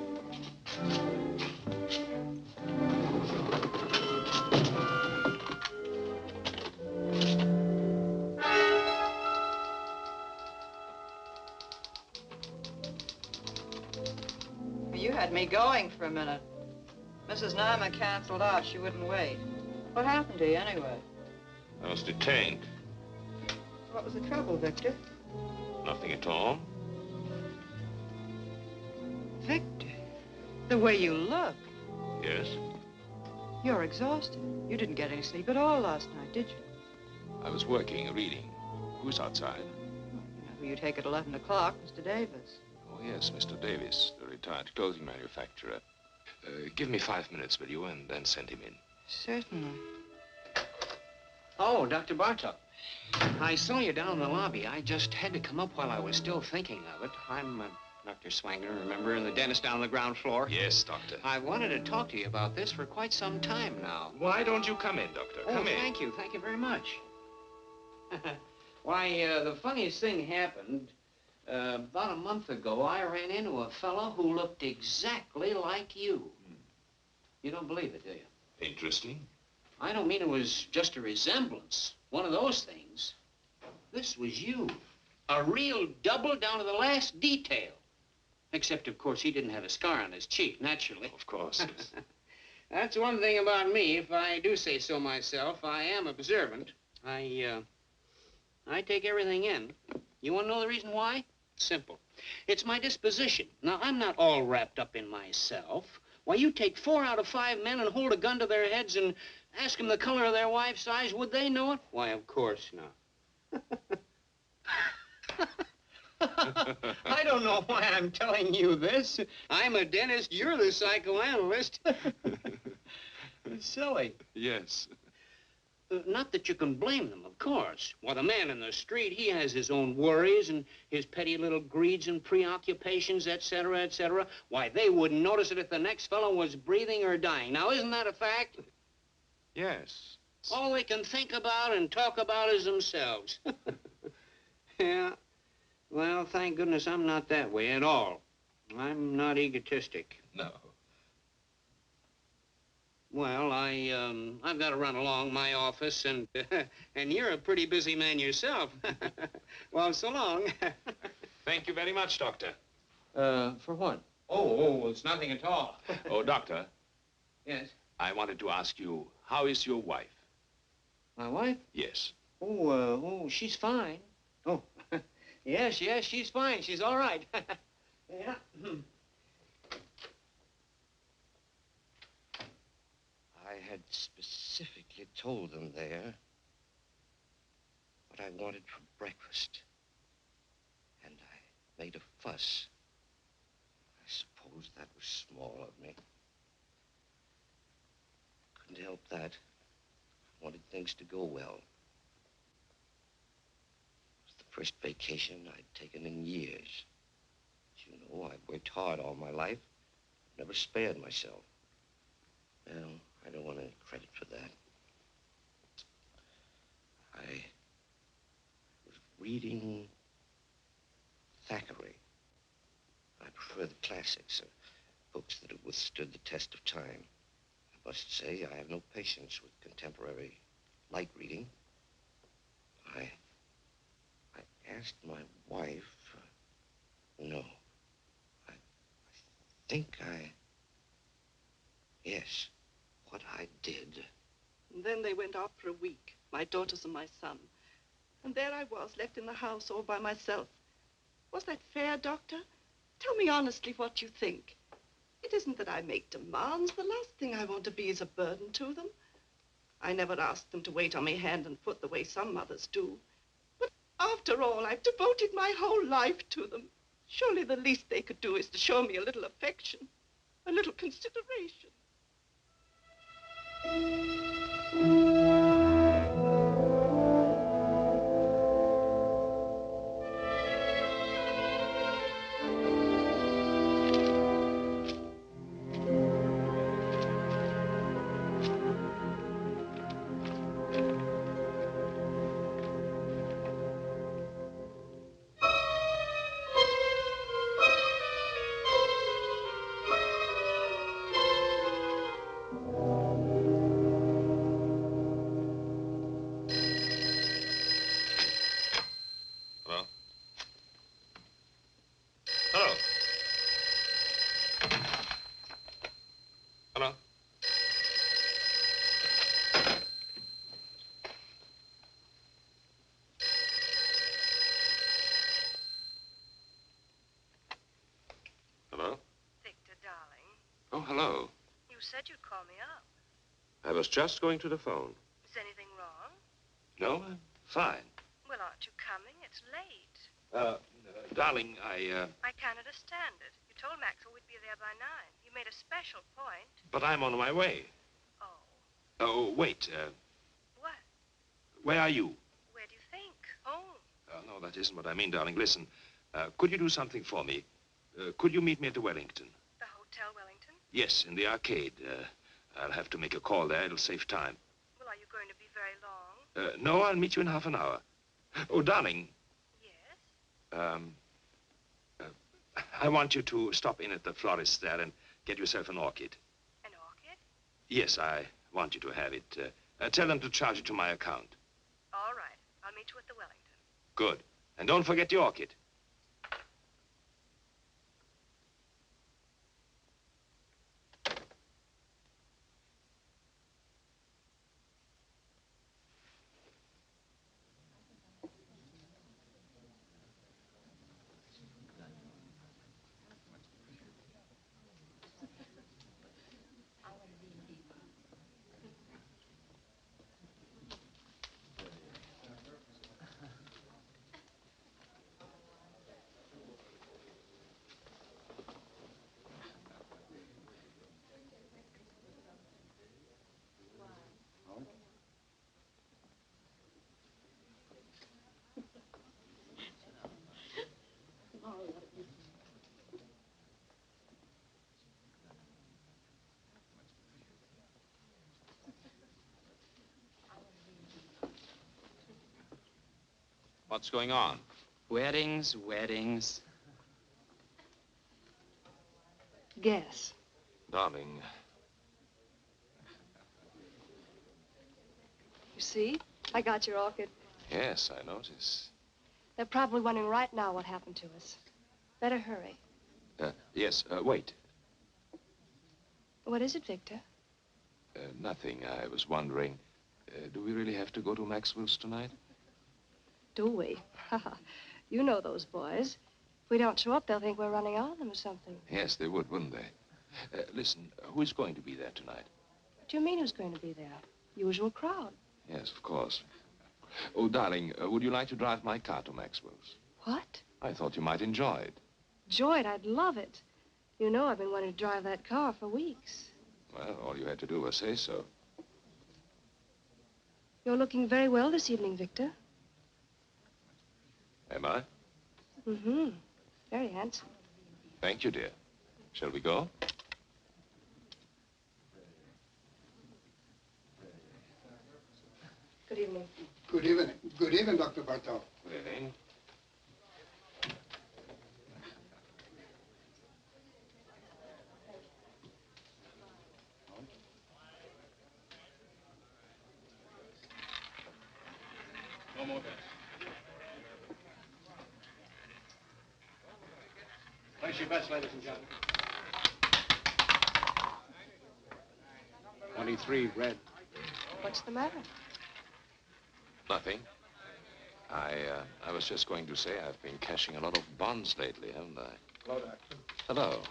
You had me going for a minute. Mrs. Nyma canceled out. She wouldn't wait. What happened to you, anyway? I was detained. What was the trouble, Victor? Nothing at all. Victor, the way you look. Yes? You're exhausted. You didn't get any sleep at all last night, did you? I was working, reading. Who's outside? You know who you take at 11 o'clock, Mr. Davis. Oh, yes, Mr. Davis, the retired clothing manufacturer. Give me 5 minutes, will you, and then send him in. Certainly. Oh, Dr. Bartok. I saw you down in the lobby. I just had to come up while I was still thinking of it. I'm Dr. Swangron, remember, and the dentist down on the ground floor? Yes, doctor. I wanted to talk to you about this for quite some time now. Why don't you come in, doctor? Come in. Thank you. Thank you very much. Why, the funniest thing happened. About a month ago, I ran into a fellow who looked exactly like you. You don't believe it, do you? Interesting. I don't mean it was just a resemblance. One of those things. This was you. A real double down to the last detail. Except, of course, he didn't have a scar on his cheek, naturally. Of course, yes. That's one thing about me, if I do say so myself. I am observant. I take everything in. You want to know the reason why? Simple. It's my disposition. Now, I'm not all wrapped up in myself. Why, you take 4 out of 5 men and hold a gun to their heads and ask them the color of their wife's eyes. Would they know it? Why, of course not. I don't know why I'm telling you this. I'm a dentist. You're the psychoanalyst. Silly. Yes. Not that you can blame them, of course. Well, the man in the street, he has his own worries and his petty little greeds and preoccupations, etc., etc. Why, they wouldn't notice it if the next fellow was breathing or dying. Now, isn't that a fact? Yes. All they can think about and talk about is themselves. Yeah. Well, thank goodness I'm not that way at all. I'm not egotistic. No. Well, I've got to run along my office, and and you're a pretty busy man yourself. Well, so long. Thank you very much, doctor. For what? Oh, it's nothing at all. Oh, doctor. Yes? I wanted to ask you, how is your wife? My wife? Yes. Oh, she's fine. Oh, yes, she's fine. She's all right. Yeah. I had specifically told them there what I wanted for breakfast. And I made a fuss. I suppose that was small of me. Couldn't help that. I wanted things to go well. It was the first vacation I'd taken in years. As you know, I've worked hard all my life. Never spared myself. Well, I don't want any credit for that. I was reading Thackeray. I prefer the classics, books that have withstood the test of time. I must say I have no patience with contemporary light reading. I asked my wife, no. I think yes, what I did. And then they went out for a week, my daughters and my son. And there I was, left in the house all by myself. Was that fair, Doctor? Tell me honestly what you think. It isn't that I make demands. The last thing I want to be is a burden to them. I never asked them to wait on me hand and foot the way some mothers do. But after all, I've devoted my whole life to them. Surely the least they could do is to show me a little affection, a little consideration. Oh, hello. You said you'd call me up. I was just going to the phone. Is anything wrong? No, I'm fine. Well, aren't you coming? It's late. Darling, I can't understand it. You told Maxwell we'd be there by 9. You made a special point. But I'm on my way. Oh. Oh, wait. What? Where are you? Where do you think? Home. No, that isn't what I mean, darling. Listen, could you do something for me? Could you meet me at the Wellington? The Hotel Wellington? Yes, in the arcade. I'll have to make a call there. It'll save time. Well, are you going to be very long? No, I'll meet you in half an hour. Oh, darling. Yes? I want you to stop in at the florist there and get yourself an orchid. An orchid? Yes, I want you to have it. Tell them to charge it to my account. All right. I'll meet you at the Wellington. Good. And don't forget the orchid. What's going on? Weddings, weddings. Guess. Darling. You see? I got your orchid. Yes, I notice. They're probably wondering right now what happened to us. Better hurry. Yes, wait. What is it, Victor? Nothing. I was wondering, do we really have to go to Maxwell's tonight? Do we? You know those boys. If we don't show up, they'll think we're running out of them or something. Yes, they would, wouldn't they? Listen, who's going to be there tonight? What do you mean who's going to be there? Usual crowd. Yes, of course. Oh, darling, would you like to drive my car to Maxwell's? What? I thought you might enjoy it. Enjoy it? I'd love it. You know I've been wanting to drive that car for weeks. Well, all you had to do was say so. You're looking very well this evening, Victor. Am I? Mm-hmm. Very handsome. Thank you, dear. Shall we go? Good evening. Good evening. Good evening, Dr. Bartok. Good evening. No more bets. Place your bets, ladies and gentlemen. 23, red. What's the matter? Nothing. I was just going to say I've been cashing a lot of bonds lately, haven't I? Hello, Doctor. Hello.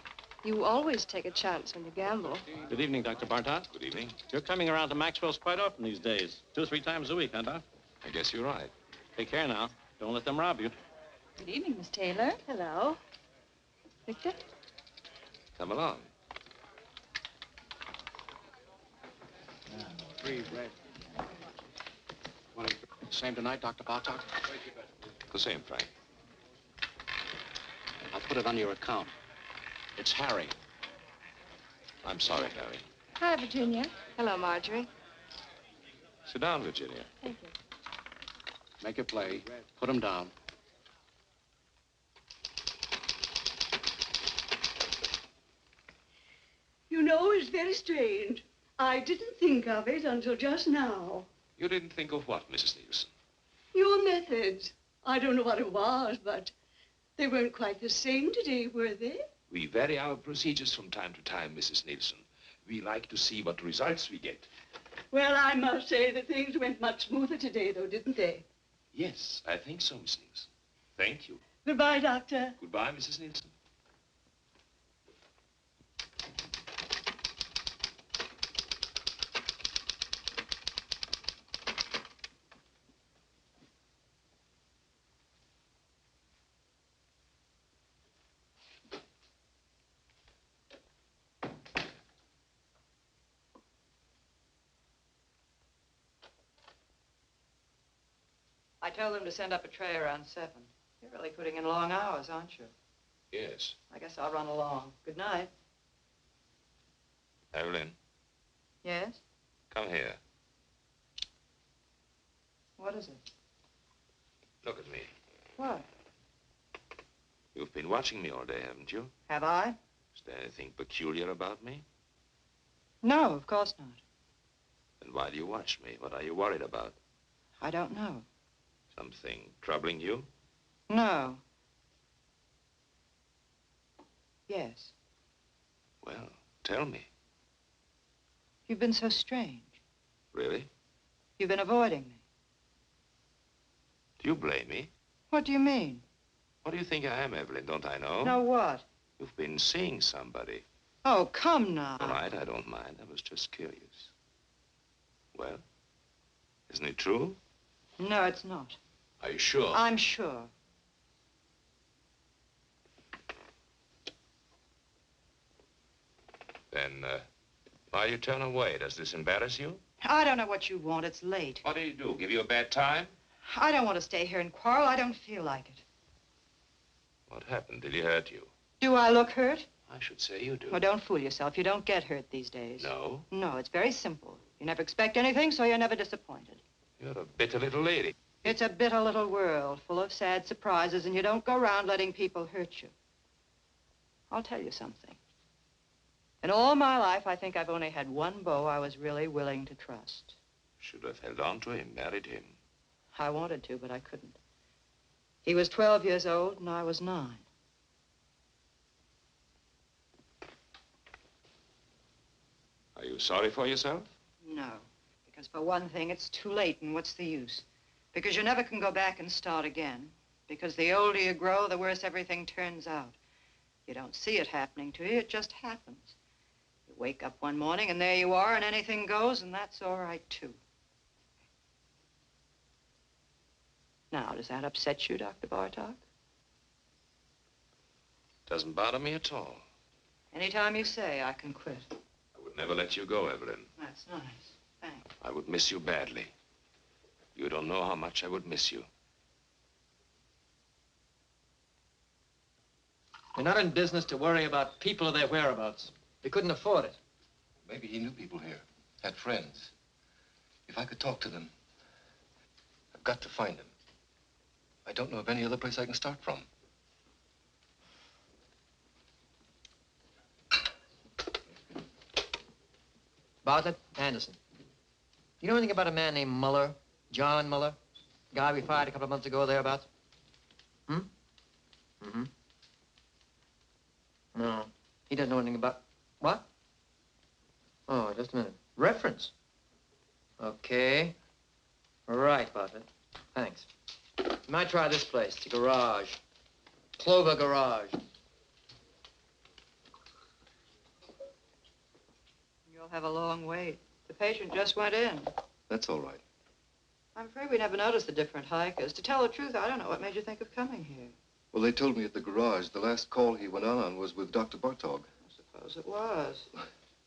You always take a chance when you gamble. Good evening, Dr. Bartok. Good evening. You're coming around to Maxwell's quite often these days. 2 or 3 times a week, huh, Doc? I guess you're right. Take care now. Don't let them rob you. Good evening, Miss Taylor. Hello. Victor? Come along. 3, red. 23. Same tonight, Dr. Bartok? The same, Frank. I'll put it on your account. It's Harry. I'm sorry, Harry. Hi, Virginia. Hello, Marjorie. Sit down, Virginia. Thank you. Make it play. Put him down. You know, it's very strange. I didn't think of it until just now. You didn't think of what, Mrs. Nielsen? Your methods. I don't know what it was, but they weren't quite the same today, were they? We vary our procedures from time to time, Mrs. Nielsen. We like to see what results we get. Well, I must say that things went much smoother today, though, didn't they? Yes, I think so, Miss Nielsen. Thank you. Goodbye, Doctor. Goodbye, Mrs. Nielsen. I told them to send up a tray around 7. You're really putting in long hours, aren't you? Yes. I guess I'll run along. Good night. Evelyn, Yes? come here. What is it? Look at me. What? You've been watching me all day, haven't you? Have I? Is there anything peculiar about me? No, of course not. Then why do you watch me? What are you worried about? I don't know. Something troubling you? No. Yes. Well, tell me. You've been so strange. Really? You've been avoiding me. Do you blame me? What do you mean? What do you think I am, Evelyn? Don't I know? Know what? You've been seeing somebody. Oh, come now. All right, I don't mind. I was just curious. Well, isn't it true? No, it's not. Are you sure? I'm sure. Then, why you turn away? Does this embarrass you? I don't know what you want. It's late. What do you do? Give you a bad time? I don't want to stay here and quarrel. I don't feel like it. What happened? Did he hurt you? Do I look hurt? I should say you do. Well, don't fool yourself. You don't get hurt these days. No? No, it's very simple. You never expect anything, so you're never disappointed. You're a bitter little lady. It's a bitter little world full of sad surprises, and you don't go around letting people hurt you. I'll tell you something. In all my life, I think I've only had one beau I was really willing to trust. Should have held on to him, married him. I wanted to, but I couldn't. He was 12 years old, and I was 9. Are you sorry for yourself? No, because for one thing, it's too late, and what's the use? Because you never can go back and start again. Because the older you grow, the worse everything turns out. You don't see it happening to you, it just happens. You wake up one morning, and there you are, and anything goes, and that's all right, too. Now, does that upset you, Dr. Bartok? Doesn't bother me at all. Anytime you say, I can quit. I would never let you go, Evelyn. That's nice. Thanks. I would miss you badly. You don't know how much I would miss you. You're not in business to worry about people or their whereabouts. He couldn't afford it. Maybe he knew people here, had friends. If I could talk to them. I've got to find him. I don't know of any other place I can start from. Bartlett, Anderson. You know anything about a man named Muller? John Muller? The guy we fired a couple of months ago thereabouts? Hmm? Mm-hmm. No. He doesn't know anything about... What? Oh, just a minute. Reference? Okay. Right, Bartlett. Thanks. You might try this place. It's a garage. Clover Garage. You'll have a long wait. The patient just went in. That's all right. I'm afraid we never noticed the different hikers. To tell the truth, I don't know what made you think of coming here. Well, they told me at the garage the last call he went on was with Dr. Bartok. I suppose it was.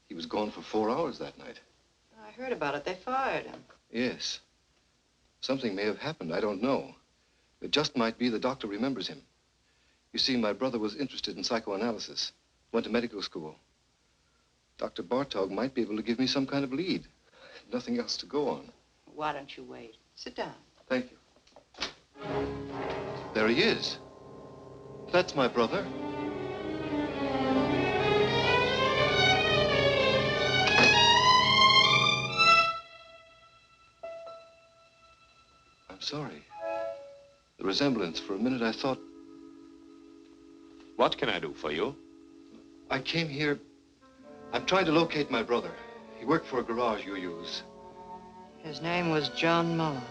He was gone for 4 hours that night. I heard about it. They fired him. Yes. Something may have happened. I don't know. It just might be the doctor remembers him. You see, my brother was interested in psychoanalysis. Went to medical school. Dr. Bartok might be able to give me some kind of lead. Nothing else to go on. Why don't you wait? Sit down. Thank you. There he is. That's my brother. I'm sorry. The resemblance, for a minute I thought... What can I do for you? I came here... I'm trying to locate my brother. He worked for a garage you use. His name was John Muller.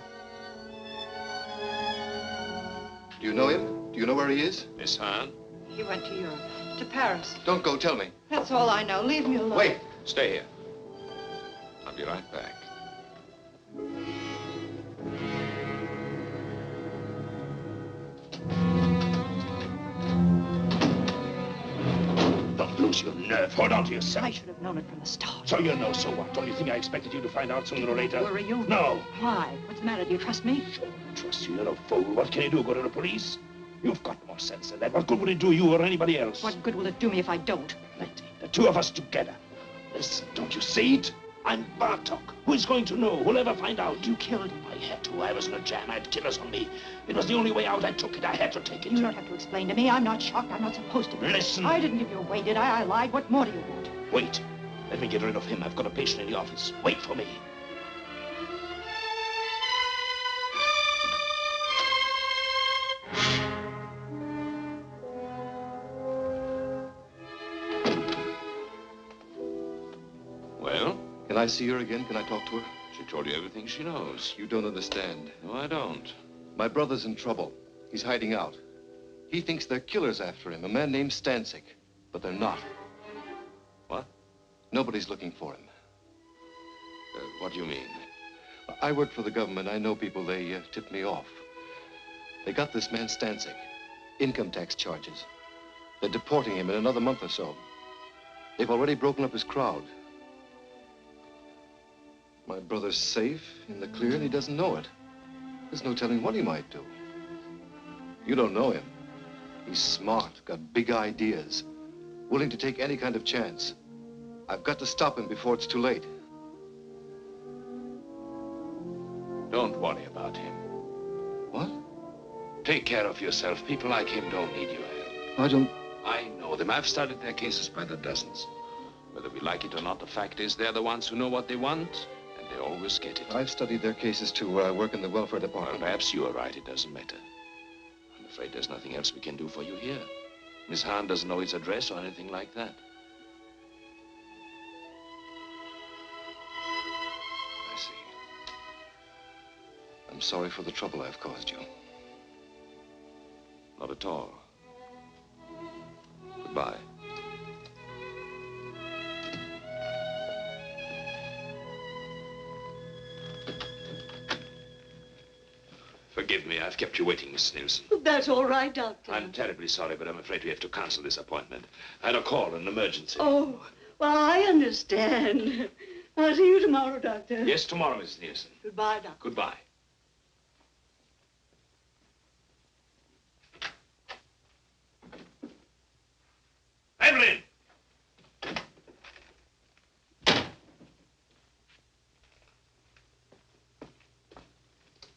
Do you know him? Do you know where he is? Miss Hahn? He went to Europe, to Paris. Don't go, tell me. That's all I know. Leave me alone. Wait. Stay here. I'll be right back. Don't lose your nerve. Hold on to yourself. I should have known it from the start. So you know, so what? Don't you think I expected you to find out sooner or later? Were you? No. Why? What's the matter? Do you trust me? Sure, I trust you. You're no fool. What can you do? Go to the police? You've got more sense than that. What good will it do you or anybody else? What good will it do me if I don't? Plenty. The two of us together. Listen, don't you see it? I'm Bartok. Who is going to know? Who'll ever find out? You killed him. I had to. I was in a jam. I had killers on me. It was the only way out. I took it. I had to take it. You don't have to explain to me. I'm not shocked. I'm not supposed to be. Listen. I didn't give you away, did I? I lied. What more do you want? Wait. Let me get rid of him. I've got a patient in the office. Wait for me. Well? Can I see her again? Can I talk to her? She told you everything she knows. You don't understand. No, I don't. My brother's in trouble. He's hiding out. He thinks they're killers after him, a man named Stancic. But they're not. What? Nobody's looking for him. What do you mean? I work for the government. I know people. They tipped me off. They got this man Stancic. Income tax charges. They're deporting him in another month or so. They've already broken up his crowd. My brother's safe, in the clear, and he doesn't know it. There's no telling what he might do. You don't know him. He's smart, got big ideas, willing to take any kind of chance. I've got to stop him before it's too late. Don't worry about him. What? Take care of yourself. People like him don't need your help. I don't... I know them. I've studied their cases by the dozens. Whether we like it or not, the fact is they're the ones who know what they want, and they always get it. I've studied their cases, too, where I work in the welfare department. Well, perhaps you are right. It doesn't matter. I'm afraid there's nothing else we can do for you here. Miss Hahn doesn't know his address or anything like that. I see. I'm sorry for the trouble I've caused you. Not at all. Goodbye. Forgive me, I've kept you waiting, Miss Nielsen. That's all right, Doctor. I'm terribly sorry, but I'm afraid we have to cancel this appointment. I had a call, an emergency. Oh, well, I understand. I'll see you tomorrow, Doctor. Yes, tomorrow, Miss Nielsen. Goodbye, Doctor. Goodbye. Evelyn!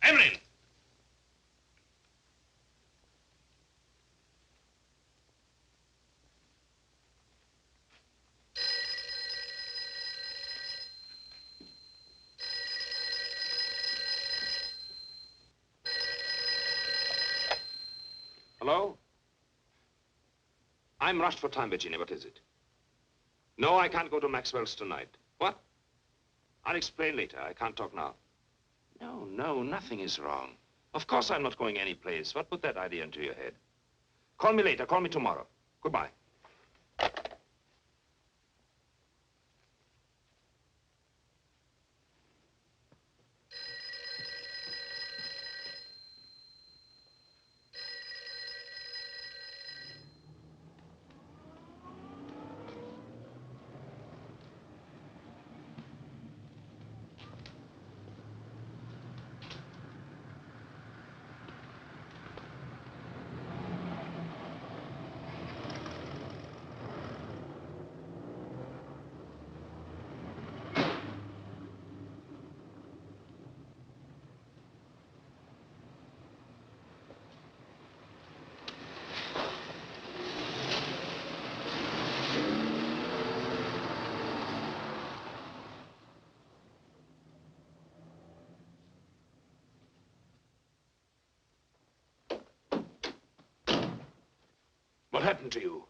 Evelyn! Hello? I'm rushed for time, Virginia. What is it? No, I can't go to Maxwell's tonight. What? I'll explain later. I can't talk now. No, nothing is wrong. Of course I'm not going anyplace. What put that idea into your head? Call me later. Call me tomorrow. Goodbye. What happened to you?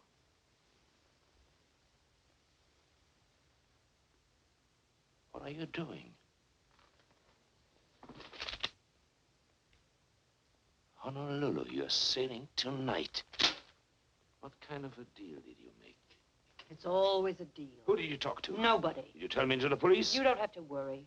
What are you doing? Honolulu, you're sailing tonight. What kind of a deal did you make? It's always a deal. Who did you talk to? Nobody. Did you tell me to the police? You don't have to worry.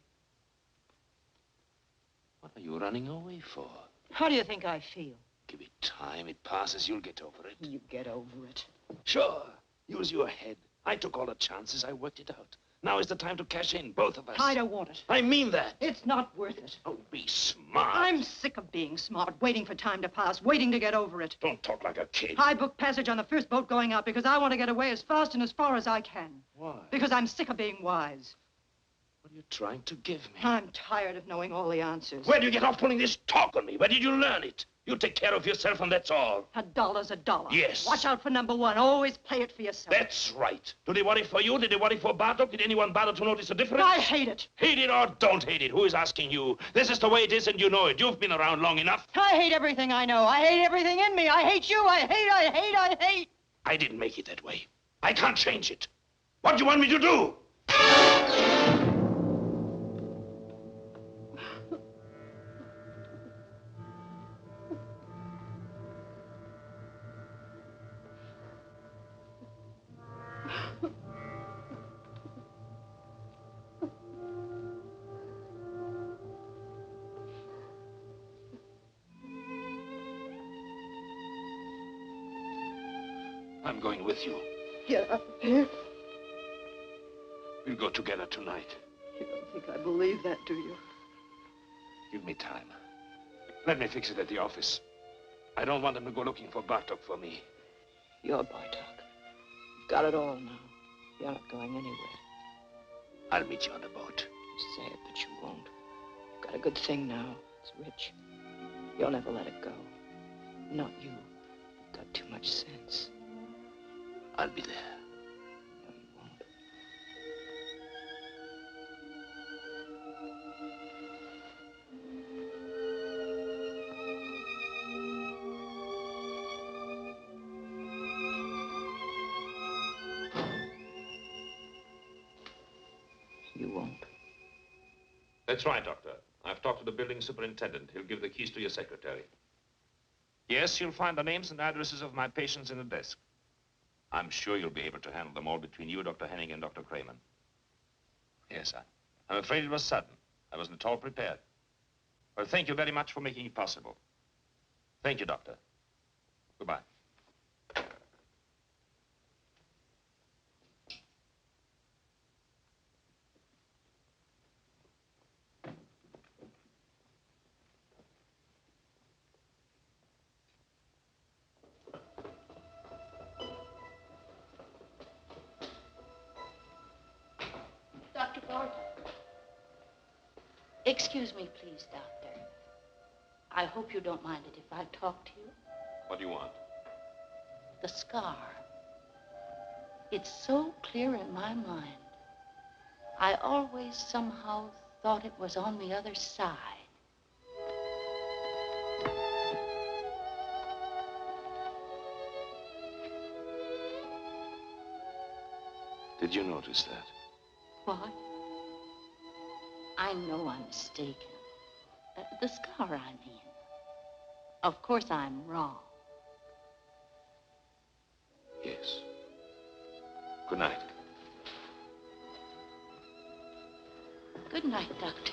What are you running away for? How do you think I feel? Give it time. It passes. You'll get over it. You get over it. Sure. Use your head. I took all the chances. I worked it out. Now is the time to cash in, both of us. I don't want it. I mean that. It's not worth it. Oh, be smart. I'm sick of being smart, waiting for time to pass, waiting to get over it. Don't talk like a kid. I booked passage on the first boat going out because I want to get away as fast and as far as I can. Why? Because I'm sick of being wise. What are you trying to give me? I'm tired of knowing all the answers. Where do you get off pulling this talk on me? Where did you learn it? You take care of yourself and that's all. $1's $1. Yes. Watch out for number one. Always play it for yourself. That's right. Do they worry for you? Did they worry for Bartok? Did anyone bother to notice the difference? I hate it. Hate it or don't hate it. Who is asking you? This is the way it is and you know it. You've been around long enough. I hate everything I know. I hate everything in me. I hate you. I hate. I didn't make it that way. I can't change it. What do you want me to do? I'm going with you. Get up here. We'll go together tonight. You don't think I believe that, do you? Give me time. Let me fix it at the office. I don't want them to go looking for Bartok for me. You're Bartok. You've got it all now. You're not going anywhere. I'll meet you on the boat. You say it, but you won't. You've got a good thing now. It's rich. You'll never let it go. Not you. You've got too much sense. I'll be there. No, you won't. You won't. That's right, Doctor. I've talked to the building superintendent. He'll give the keys to your secretary. Yes, you'll find the names and addresses of my patients in the desk. I'm sure you'll be able to handle them all between you, Dr. Henning, and Dr. Kramer. Yes, I'm afraid it was sudden. I wasn't at all prepared. Well, thank you very much for making it possible. Thank you, Doctor. Goodbye. Dr. Bartok. Excuse me, please, Doctor. I hope you don't mind it if I talk to you. What do you want? The scar. It's so clear in my mind. I always somehow thought it was on the other side. Did you notice that? What? I know I'm mistaken. The scar, I mean. Of course I'm wrong. Yes. Good night. Good night, Doctor.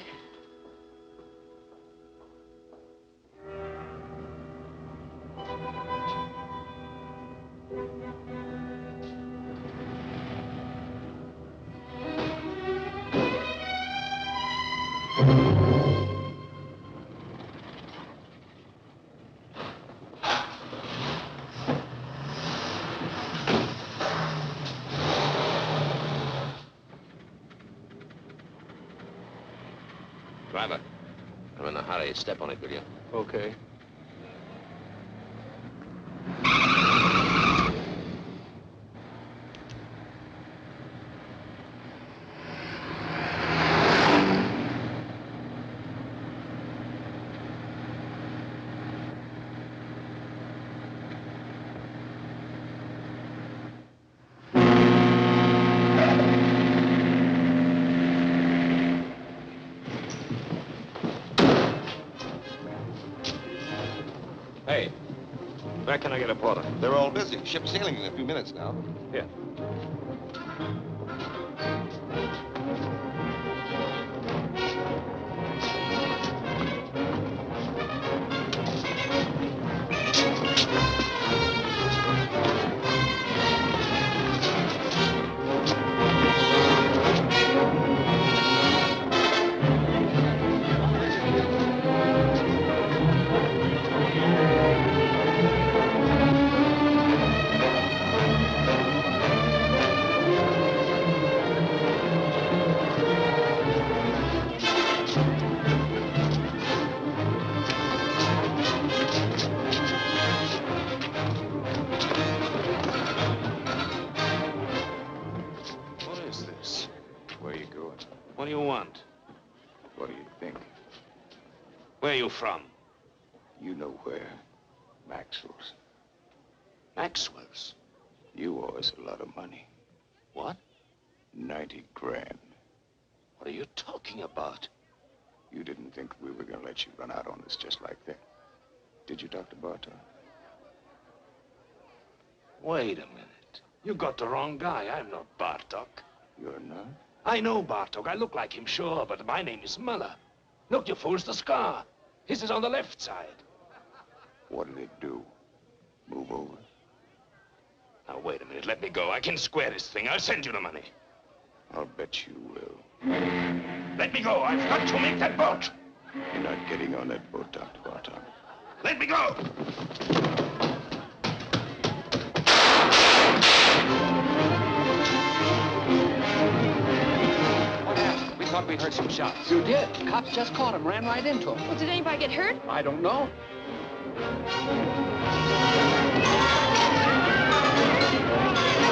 Driver, I'm in a hurry. Step on it, will you? Okay. Hey, where can I get a porter? They're all busy. Ship's sailing in a few minutes now. Here. What do you want? What do you think? Where are you from? You know where. Maxwell's. Maxwell's? You owe us a lot of money. What? 90 grand. What are you talking about? You didn't think we were going to let you run out on us just like that. Did you, Dr. Bartok? Wait a minute. You got the wrong guy. I'm not Bartok. You're not? I know Bartok. I look like him, sure, but my name is Muller. Look, you fools, the scar. His is on the left side. What did it do? Move over? Now, wait a minute. Let me go. I can square this thing. I'll send you the money. I'll bet you will. Let me go. I've got to make that boat. You're not getting on that boat, Dr. Bartok. Let me go. What happened? We thought we heard some shots. You did. Cops just caught him, ran right into him. Well, did anybody get hurt? I don't know. Hey!